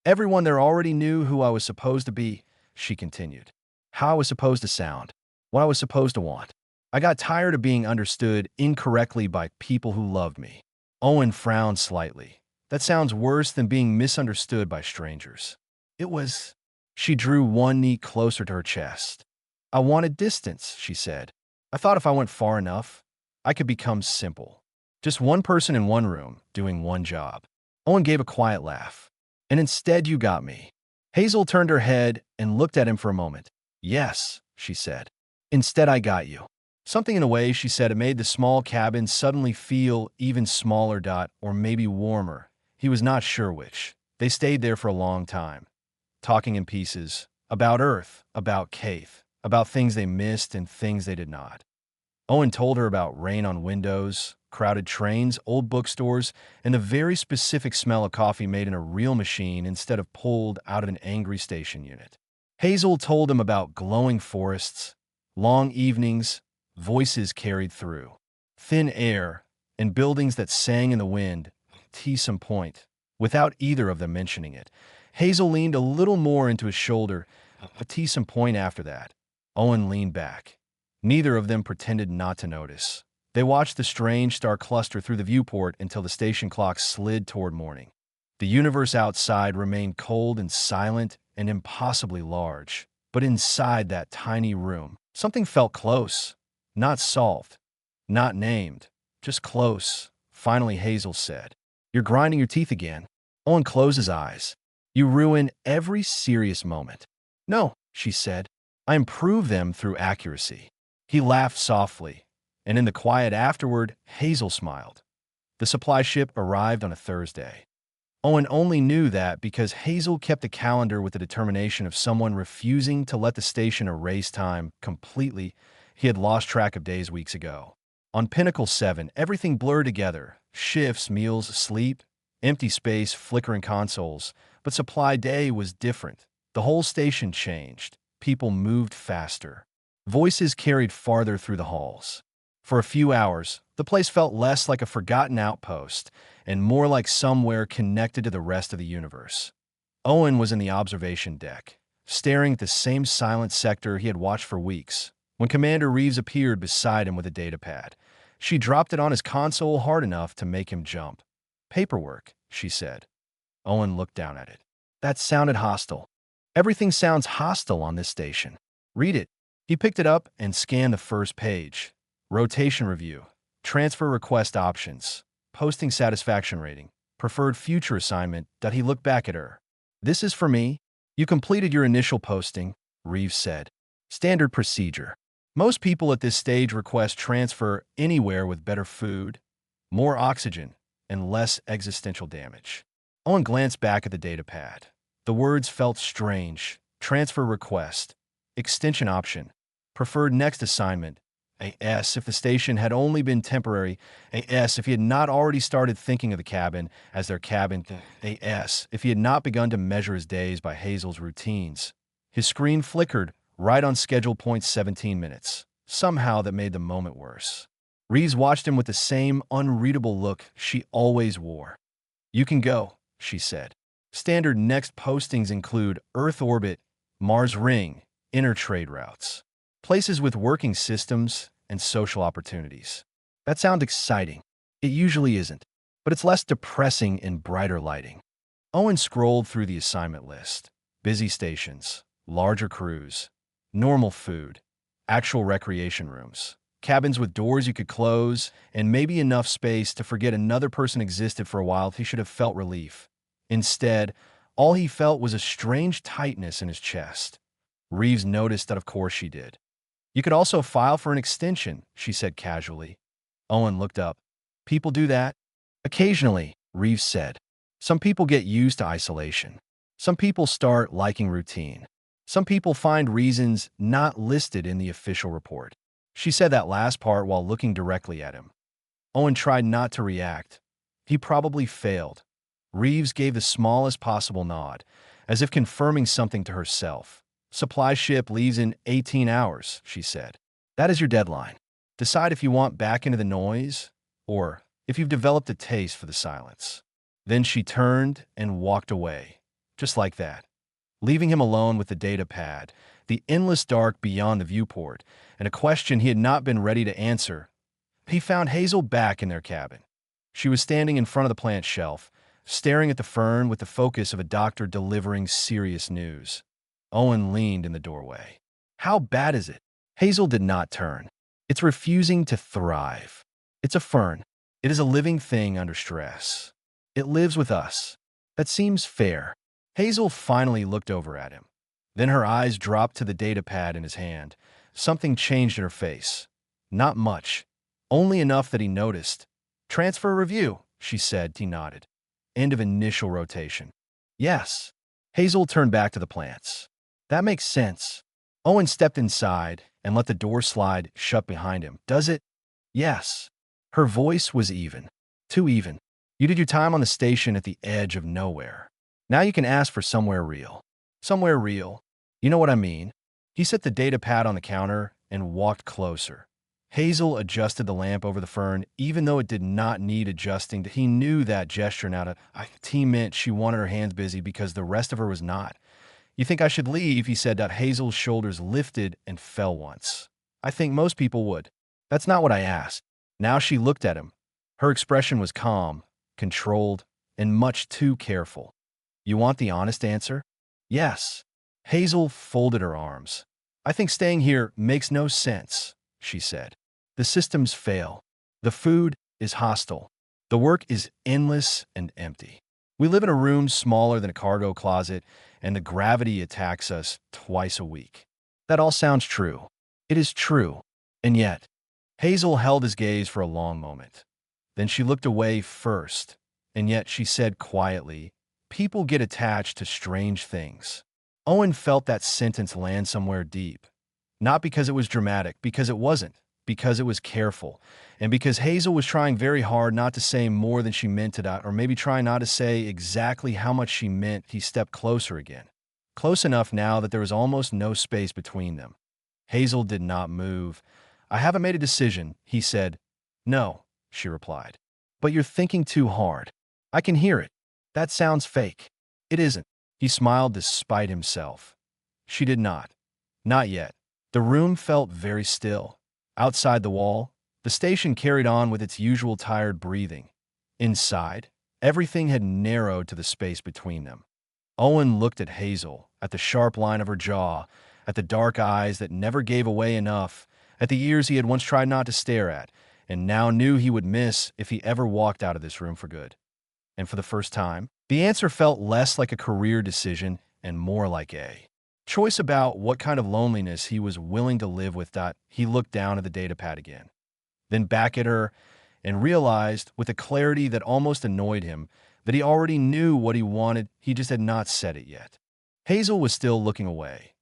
"Everyone there already knew who I was supposed to be," she continued. "How I was supposed to sound. What I was supposed to want. I got tired of being understood incorrectly by people who loved me." Owen frowned slightly. "That sounds worse than being misunderstood by strangers." It was. She drew one knee closer to her chest. "I wanted distance," she said. "I thought if I went far enough, I could become simple. Just one person in one room, doing one job." Owen gave a quiet laugh. "And instead you got me." Hazel turned her head and looked at him for a moment. "Yes," she said. "Instead I got you." Something in a way, she said, it made the small cabin suddenly feel even smaller, or maybe warmer. He was not sure which. They stayed there for a long time, talking in pieces, about Earth, about Kaith, about things they missed and things they did not. Owen told her about rain on windows, crowded trains, old bookstores, and the very specific smell of coffee made in a real machine instead of pulled out of an angry station unit. Hazel told him about glowing forests, long evenings, voices carried through thin air, and buildings that sang in the wind, some point. Without either of them mentioning it, Hazel leaned a little more into his shoulder, some point after that. Owen leaned back. Neither of them pretended not to notice. They watched the strange star cluster through the viewport until the station clock slid toward morning. The universe outside remained cold and silent and impossibly large. But inside that tiny room, something felt close. Not solved, not named, just close. Finally, Hazel said, "You're grinding your teeth again." Owen closed his eyes. "You ruin every serious moment." "No," she said. "I improve them through accuracy." He laughed softly, and in the quiet afterward, Hazel smiled. The supply ship arrived on a Thursday. Owen only knew that because Hazel kept a calendar with the determination of someone refusing to let the station erase time completely. He had lost track of days weeks ago. On Pinnacle 7, everything blurred together. Shifts, meals, sleep, empty space, flickering consoles. But Supply Day was different. The whole station changed. People moved faster. Voices carried farther through the halls. For a few hours, the place felt less like a forgotten outpost and more like somewhere connected to the rest of the universe. Owen was in the observation deck, staring at the same silent sector he had watched for weeks, when Commander Reeves appeared beside him with a datapad. She dropped it on his console hard enough to make him jump. "Paperwork," she said. Owen looked down at it. That sounded hostile. Everything sounds hostile on this station. "Read it." He picked it up and scanned the first page. Rotation review, transfer request options, posting satisfaction rating, preferred future assignment. He looked back at her. "This is for me." "You completed your initial posting," Reeves said. "Standard procedure. Most people at this stage request transfer anywhere with better food, more oxygen, and less existential damage." Owen glanced back at the datapad. The words felt strange. Transfer request, extension option, preferred next assignment, a S if the station had only been temporary, a S if he had not already started thinking of the cabin as their cabin, a S if he had not begun to measure his days by Hazel's routines. His screen flickered right on schedule point 17 minutes. Somehow that made the moment worse. Reeves watched him with the same unreadable look she always wore. "You can go," she said. "Standard next postings include Earth orbit, Mars ring, inner trade routes, places with working systems and social opportunities." That sounds exciting. It usually isn't, but it's less depressing in brighter lighting. Owen scrolled through the assignment list. Busy stations, larger crews, normal food, actual recreation rooms, cabins with doors you could close, and maybe enough space to forget another person existed for a while. He should have felt relief. Instead, all he felt was a strange tightness in his chest. Reeves noticed that of course she did. "You could also file for an extension," she said casually. Owen looked up. "People do that?" "Occasionally," Reeves said. "Some people get used to isolation. Some people start liking routine. Some people find reasons not listed in the official report." She said that last part while looking directly at him. Owen tried not to react. He probably failed. Reeves gave the smallest possible nod, as if confirming something to herself. Supply ship leaves in 18 hours, she said. That is your deadline. Decide if you want back into the noise, or if you've developed a taste for the silence. Then she turned and walked away, just like that, leaving him alone with the data pad, the endless dark beyond the viewport, and a question he had not been ready to answer. He found Hazel back in their cabin. She was standing in front of the plant shelf, staring at the fern with the focus of a doctor delivering serious news. Owen leaned in the doorway. How bad is it? Hazel did not turn. It's refusing to thrive. It's a fern. It is a living thing under stress. It lives with us. That seems fair. Hazel finally looked over at him. Then her eyes dropped to the data pad in his hand. Something changed in her face. Not much. Only enough that he noticed. Transfer review, she said. He nodded. End of initial rotation. Yes. Hazel turned back to the plants. That makes sense. Owen stepped inside and let the door slide shut behind him. Does it? Yes. Her voice was even. Too even. You did your time on the station at the edge of nowhere. Now you can ask for somewhere real. Somewhere real. You know what I mean? He set the data pad on the counter and walked closer. Hazel adjusted the lamp over the fern, even though it did not need adjusting. He knew that gesture now. He meant she wanted her hands busy because the rest of her was not. You think I should leave, he said. Hazel's shoulders lifted and fell once. I think most people would. That's not what I asked. Now she looked at him. Her expression was calm, controlled, and much too careful. You want the honest answer? Yes. Hazel folded her arms. I think staying here makes no sense, she said. The systems fail. The food is hostile. The work is endless and empty. We live in a room smaller than a cargo closet, and the gravity attacks us twice a week. That all sounds true. It is true. And yet, Hazel held his gaze for a long moment. Then she looked away first, and yet she said quietly, people get attached to strange things. Owen felt that sentence land somewhere deep. Not because it was dramatic, because it wasn't, because it was careful, and because Hazel was trying very hard not to say more than she meant to, or maybe trying not to say exactly how much she meant. He stepped closer again. Close enough now that there was almost no space between them. Hazel did not move. I haven't made a decision, he said. No, she replied. But you're thinking too hard. I can hear it. That sounds fake. It isn't. He smiled despite himself. She did not. Not yet. The room felt very still. Outside the wall, the station carried on with its usual tired breathing. Inside, everything had narrowed to the space between them. Owen looked at Hazel, at the sharp line of her jaw, at the dark eyes that never gave away enough, at the ears he had once tried not to stare at, and now knew he would miss if he ever walked out of this room for good. And for the first time, the answer felt less like a career decision and more like a choice about what kind of loneliness he was willing to live with. He looked down at the data pad again, then back at her, and realized with a clarity that almost annoyed him that he already knew what he wanted, he just had not said it yet. Hazel was still looking away.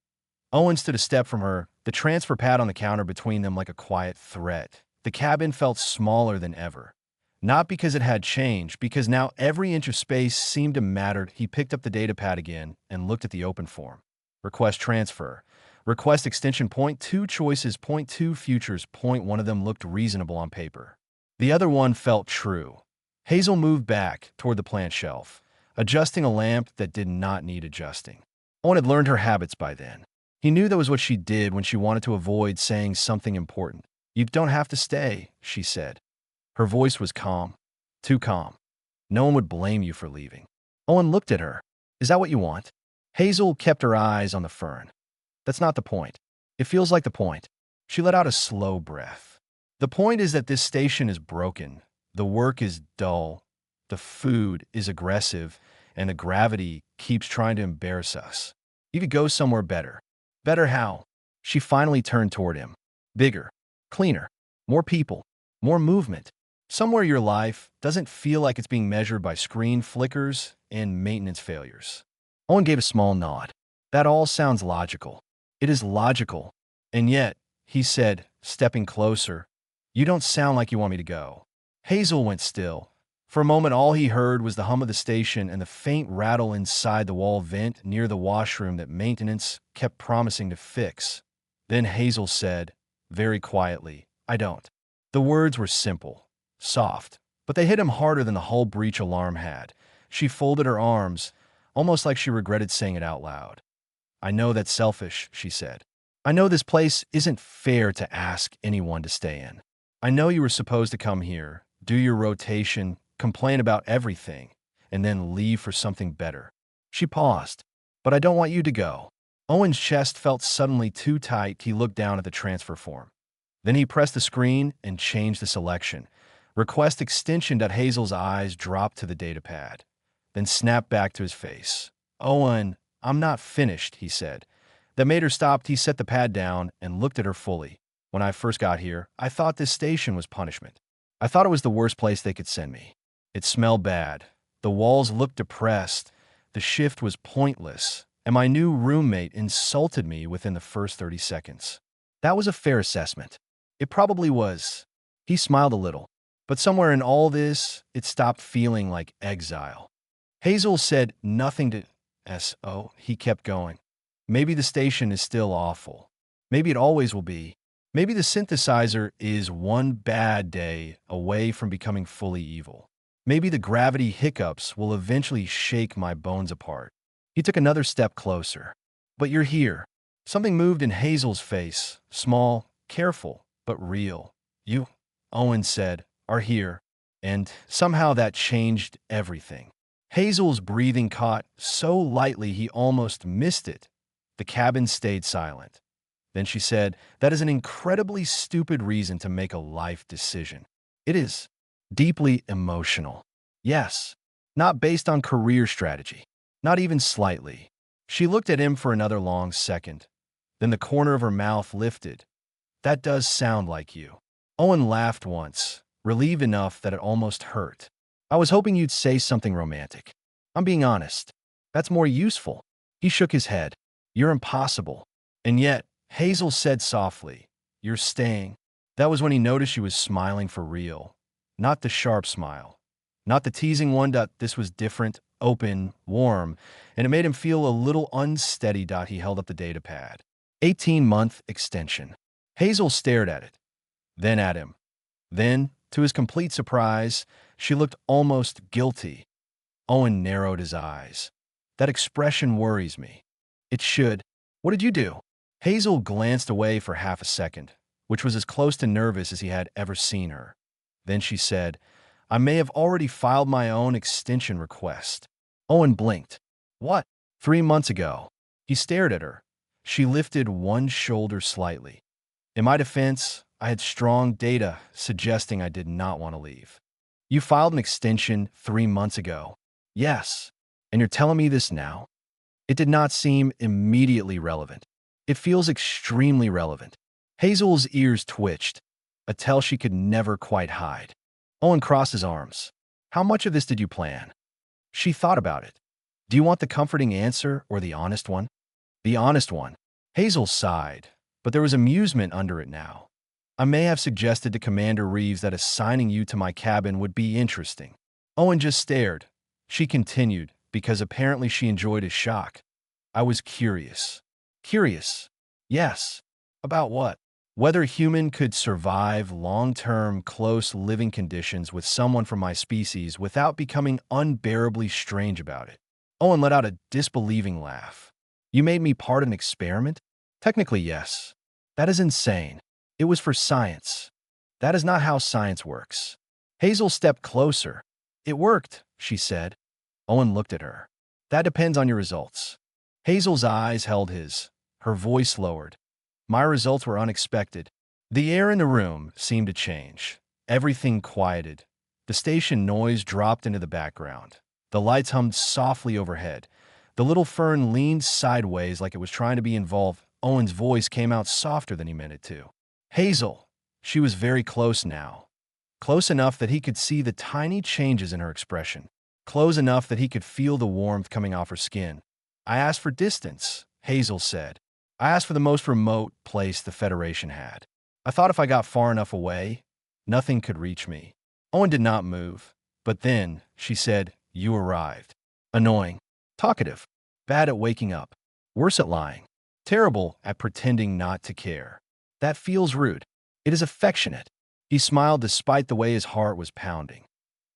Owen stood a step from her, the transfer pad on the counter between them like a quiet threat. The cabin felt smaller than ever. Not because it had changed, because now every inch of space seemed to matter. He picked up the data pad again and looked at the open form. Request transfer. Request extension point 2 choices, point 2 futures, point 1 of them looked reasonable on paper. The other one felt true. Hazel moved back toward the plant shelf, adjusting a lamp that did not need adjusting. Owen had learned her habits by then. He knew that was what she did when she wanted to avoid saying something important. You don't have to stay, she said. Her voice was calm. Too calm. No one would blame you for leaving. Owen looked at her. Is that what you want? Hazel kept her eyes on the fern. That's not the point. It feels like the point. She let out a slow breath. The point is that this station is broken. The work is dull. The food is aggressive. And the gravity keeps trying to embarrass us. You could go somewhere better. Better how? She finally turned toward him. Bigger. Cleaner. More people. More movement. Somewhere your life doesn't feel like it's being measured by screen flickers and maintenance failures. Owen gave a small nod. That all sounds logical. It is logical. And yet, he said, stepping closer, you don't sound like you want me to go. Hazel went still. For a moment, all he heard was the hum of the station and the faint rattle inside the wall vent near the washroom that maintenance kept promising to fix. Then Hazel said, very quietly, "I don't." The words were simple, soft, but they hit him harder than the hull breach alarm had. She folded her arms, almost like she regretted saying it out loud. "I know that's selfish," she said. "I know this place isn't fair to ask anyone to stay in. I know you were supposed to come here, do your rotation, complain about everything, and then leave for something better." She paused. "But I don't want you to go." Owen's chest felt suddenly too tight. He looked down at the transfer form. Then he pressed the screen and changed the selection. Request extension. Hazel's eyes dropped to the datapad, then snapped back to his face. "Owen, I'm not finished," he said. That made her stop. He set the pad down and looked at her fully. "When I first got here, I thought this station was punishment. I thought it was the worst place they could send me. It smelled bad. The walls looked depressed. The shift was pointless. And my new roommate insulted me within the first 30 seconds. That was a fair assessment. It probably was." He smiled a little. But somewhere in all this, it stopped feeling like exile. Hazel said nothing to S.O. He kept going. "Maybe the station is still awful. Maybe it always will be. Maybe the synthesizer is one bad day away from becoming fully evil. Maybe the gravity hiccups will eventually shake my bones apart." He took another step closer. "But you're here." Something moved in Hazel's face, small, careful, but real. "You," Owen said, "are here." And somehow that changed everything. Hazel's breathing caught so lightly he almost missed it. The cabin stayed silent. Then she said, "That is an incredibly stupid reason to make a life decision. It is deeply emotional. Yes, not based on career strategy. Not even slightly." She looked at him for another long second. Then the corner of her mouth lifted. "That does sound like you." Owen laughed once, relieved enough that it almost hurt. "I was hoping you'd say something romantic. I'm being honest. That's more useful." He shook his head. "You're impossible." "And yet," Hazel said softly, "you're staying." That was when he noticed she was smiling for real. Not the sharp smile. Not the teasing one. This was different, open, warm, and it made him feel a little unsteady. He held up the datapad. 18-month extension. Hazel stared at it, then at him. Then, to his complete surprise, she looked almost guilty. Owen narrowed his eyes. "That expression worries me." "It should. What did you do?" Hazel glanced away for half a second, which was as close to nervous as he had ever seen her. Then she said, "I may have already filed my own extension request." Owen blinked. "What?" 3 months ago. He stared at her. She lifted one shoulder slightly. "In my defense, I had strong data suggesting I did not want to leave." "You filed an extension 3 months ago." "Yes. And you're telling me this now?" It did not seem immediately relevant. "It feels extremely relevant." Hazel's ears twitched, a tell she could never quite hide. Owen crossed his arms. "How much of this did you plan?" She thought about it. "Do you want the comforting answer or the honest one?" "The honest one." Hazel sighed, but there was amusement under it now. "I may have suggested to Commander Reeves that assigning you to my cabin would be interesting." Owen just stared. She continued, because apparently she enjoyed his shock. "I was curious." "Curious?" "Yes." "About what?" "Whether human could survive long-term, close living conditions with someone from my species without becoming unbearably strange about it." Owen let out a disbelieving laugh. "You made me part of an experiment?" "Technically, yes." "That is insane." "It was for science." "That is not how science works." Hazel stepped closer. "It worked," she said. Owen looked at her. "That depends on your results." Hazel's eyes held his. Her voice lowered. "My results were unexpected." The air in the room seemed to change. Everything quieted. The station noise dropped into the background. The lights hummed softly overhead. The little fern leaned sideways like it was trying to be involved. Owen's voice came out softer than he meant it to. "Hazel." She was very close now. Close enough that he could see the tiny changes in her expression. Close enough that he could feel the warmth coming off her skin. "I asked for distance," Hazel said. "I asked for the most remote place the Federation had. I thought if I got far enough away, nothing could reach me." Owen did not move. But then, she said, you arrived. Annoying. Talkative. Bad at waking up. Worse at lying. Terrible at pretending not to care. That feels rude. It is affectionate. He smiled despite the way his heart was pounding.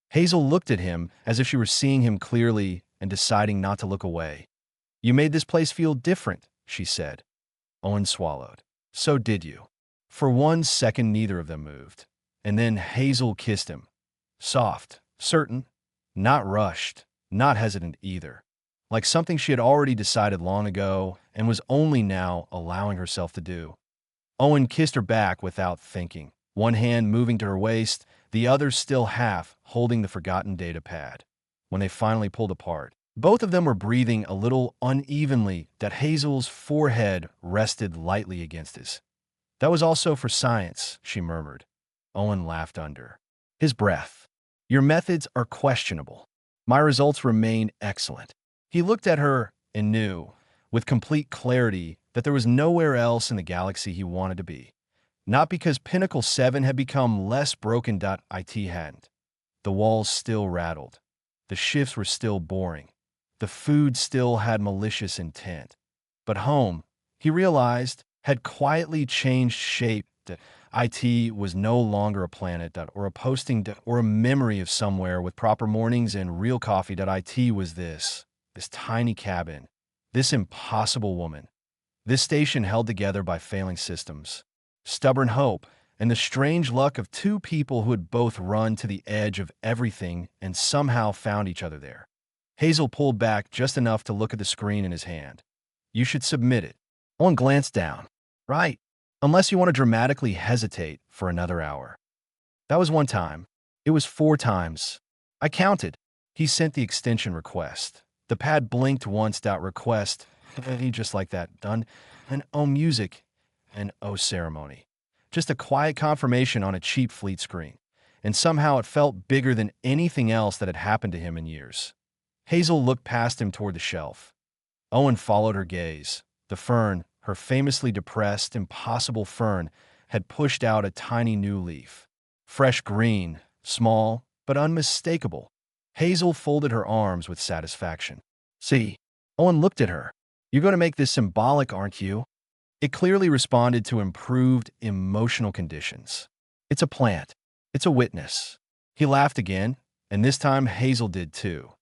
Hazel looked at him as if she were seeing him clearly and deciding not to look away. You made this place feel different, she said. Owen swallowed. So did you. For 1 second, neither of them moved. And then Hazel kissed him. Soft, certain, not rushed, not hesitant either. Like something she had already decided long ago and was only now allowing herself to do. Owen kissed her back without thinking, one hand moving to her waist, the other still half holding the forgotten data pad. When they finally pulled apart, both of them were breathing a little unevenly that Hazel's forehead rested lightly against his. That was also for science, she murmured. Owen laughed under his breath. Your methods are questionable. My results remain excellent. He looked at her and knew, with complete clarity, that there was nowhere else in the galaxy he wanted to be. Not because Pinnacle 7 had become less broken. It hadn't. The walls still rattled. The shifts were still boring. The food still had malicious intent. But home, he realized, had quietly changed shape. IT was no longer a planet or a posting or a memory of somewhere with proper mornings and real coffee. IT was this tiny cabin, this impossible woman. This station held together by failing systems, stubborn hope, and the strange luck of 2 people who had both run to the edge of everything and somehow found each other there. Hazel pulled back just enough to look at the screen in his hand. You should submit it. Owen glanced down. Right. Unless you want to dramatically hesitate for another hour. That was 1 time. It was 4 times. I counted. He sent the extension request. The pad blinked once. Request. He just like that. Done. And oh music. And oh ceremony. Just a quiet confirmation on a cheap fleet screen. And somehow it felt bigger than anything else that had happened to him in years. Hazel looked past him toward the shelf. Owen followed her gaze. The fern, her famously depressed, impossible fern, had pushed out a tiny new leaf. Fresh green, small, but unmistakable. Hazel folded her arms with satisfaction. See, Owen looked at her. You're going to make this symbolic, aren't you? It clearly responded to improved emotional conditions. It's a plant. It's a witness. He laughed again, and this time Hazel did too.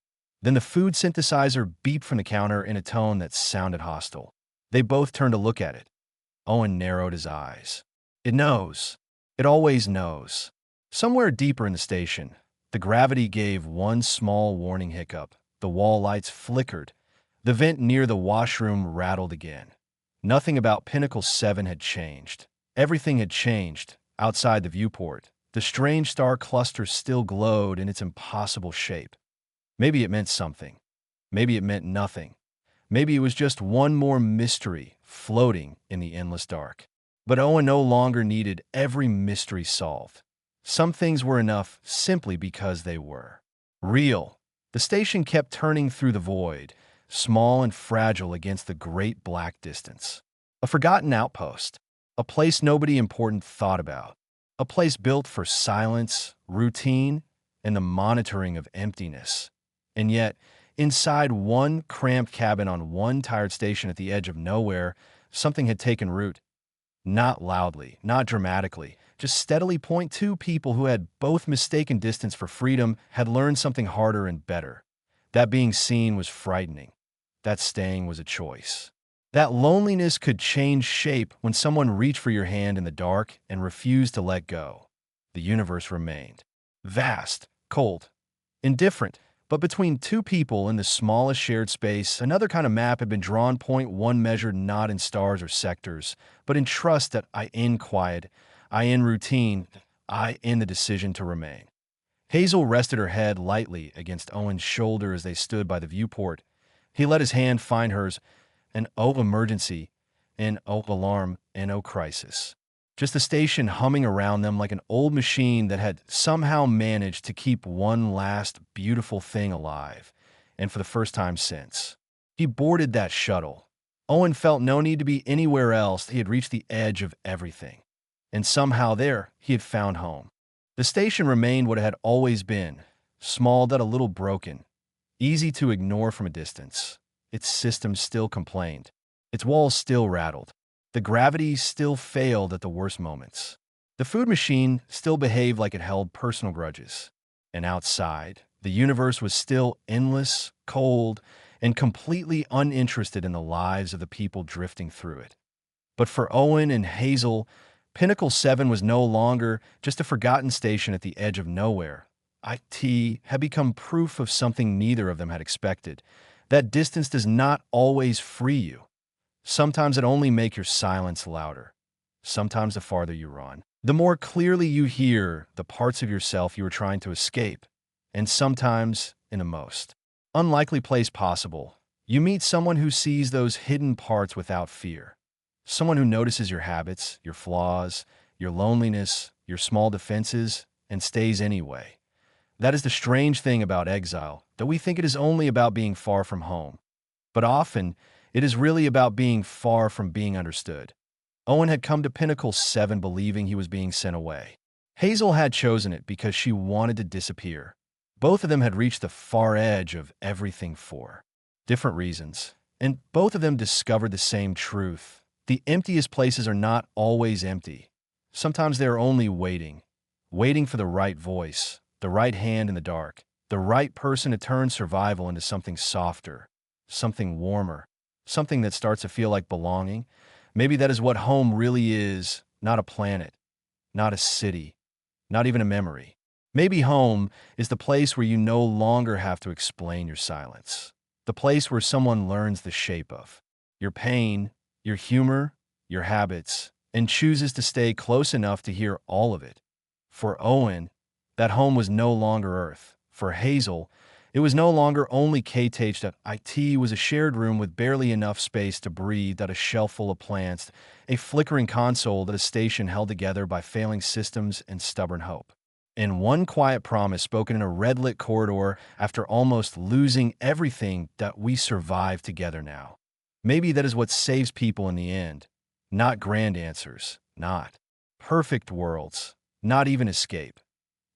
Then the food synthesizer beeped from the counter in a tone that sounded hostile. They both turned to look at it. Owen narrowed his eyes. It knows. It always knows. Somewhere deeper in the station, the gravity gave one small warning hiccup. The wall lights flickered. The vent near the washroom rattled again. Nothing about Pinnacle 7 had changed. Everything had changed. Outside the viewport, the strange star cluster still glowed in its impossible shape. Maybe it meant something. Maybe it meant nothing. Maybe it was just one more mystery floating in the endless dark. But Owen no longer needed every mystery solved. Some things were enough simply because they were real. The station kept turning through the void, small and fragile against the great black distance. A forgotten outpost. A place nobody important thought about. A place built for silence, routine, and the monitoring of emptiness. And yet, inside one cramped cabin on one tired station at the edge of nowhere, something had taken root. Not loudly, not dramatically, just steadily. 2 people who had both mistaken distance for freedom had learned something harder and better. That being seen was frightening. That staying was a choice. That loneliness could change shape when someone reached for your hand in the dark and refused to let go. The universe remained. Vast, cold, indifferent. But between 2 people in the smallest shared space, another kind of map had been drawn. One measured not in stars or sectors, but in trust that I in quiet, I in routine, I in the decision to remain. Hazel rested her head lightly against Owen's shoulder as they stood by the viewport. He let his hand find hers, an O emergency, an O alarm, an O crisis. Just the station humming around them like an old machine that had somehow managed to keep one last beautiful thing alive, and for the first time since. He boarded that shuttle. Owen felt no need to be anywhere else. He had reached the edge of everything. And somehow there, he had found home. The station remained what it had always been, small but a little broken, easy to ignore from a distance. Its systems still complained. Its walls still rattled. The gravity still failed at the worst moments. The food machine still behaved like it held personal grudges. And outside, the universe was still endless, cold, and completely uninterested in the lives of the people drifting through it. But for Owen and Hazel, Pinnacle 7 was no longer just a forgotten station at the edge of nowhere. IT had become proof of something neither of them had expected. That distance does not always free you. Sometimes it only makes your silence louder. Sometimes the farther you run, the more clearly you hear the parts of yourself you were trying to escape. And sometimes, in the most unlikely place possible, you meet someone who sees those hidden parts without fear. Someone who notices your habits, your flaws, your loneliness, your small defenses, and stays anyway. That is the strange thing about exile, that we think it is only about being far from home. But often, it is really about being far from being understood. Owen had come to Pinnacle 7 believing he was being sent away. Hazel had chosen it because she wanted to disappear. Both of them had reached the far edge of everything for different reasons, and both of them discovered the same truth. The emptiest places are not always empty. Sometimes they are only waiting for the right voice, the right hand in the dark, the right person to turn survival into something softer, something warmer, something that starts to feel like belonging. Maybe that is what home really is, not a planet, not a city, not even a memory. Maybe home is the place where you no longer have to explain your silence, the place where someone learns the shape of your pain, your humor, your habits, and chooses to stay close enough to hear all of it. For Owen, that home was no longer Earth. For Hazel, it was no longer only KTH. That IT was a shared room with barely enough space to breathe, that a shelf full of plants, a flickering console, that a station held together by failing systems and stubborn hope. And one quiet promise spoken in a red-lit corridor after almost losing everything, that we survive together now. Maybe that is what saves people in the end. Not grand answers, not perfect worlds, not even escape.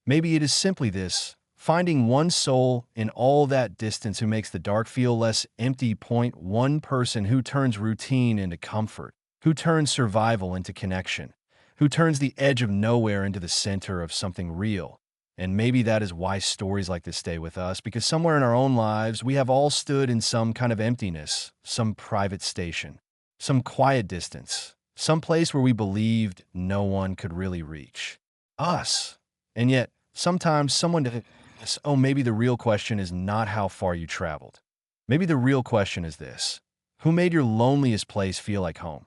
Maybe it is simply this: finding one soul in all that distance who makes the dark feel less empty. One person who turns routine into comfort, who turns survival into connection, who turns the edge of nowhere into the center of something real. And maybe that is why stories like this stay with us, because somewhere in our own lives, we have all stood in some kind of emptiness, some private station, some quiet distance, some place where we believed no one could really reach us. And yet, sometimes maybe the real question is not how far you traveled. Maybe the real question is this: who made your loneliest place feel like home?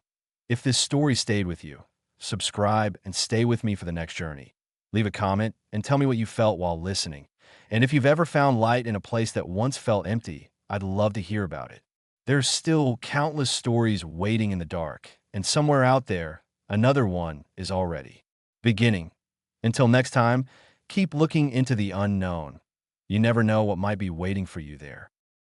If this story stayed with you, subscribe and stay with me for the next journey. Leave a comment and tell me what you felt while listening. And if you've ever found light in a place that once felt empty, I'd love to hear about it. There's still countless stories waiting in the dark, and somewhere out there, another one is already beginning. Until next time, keep looking into the unknown. You never know what might be waiting for you there.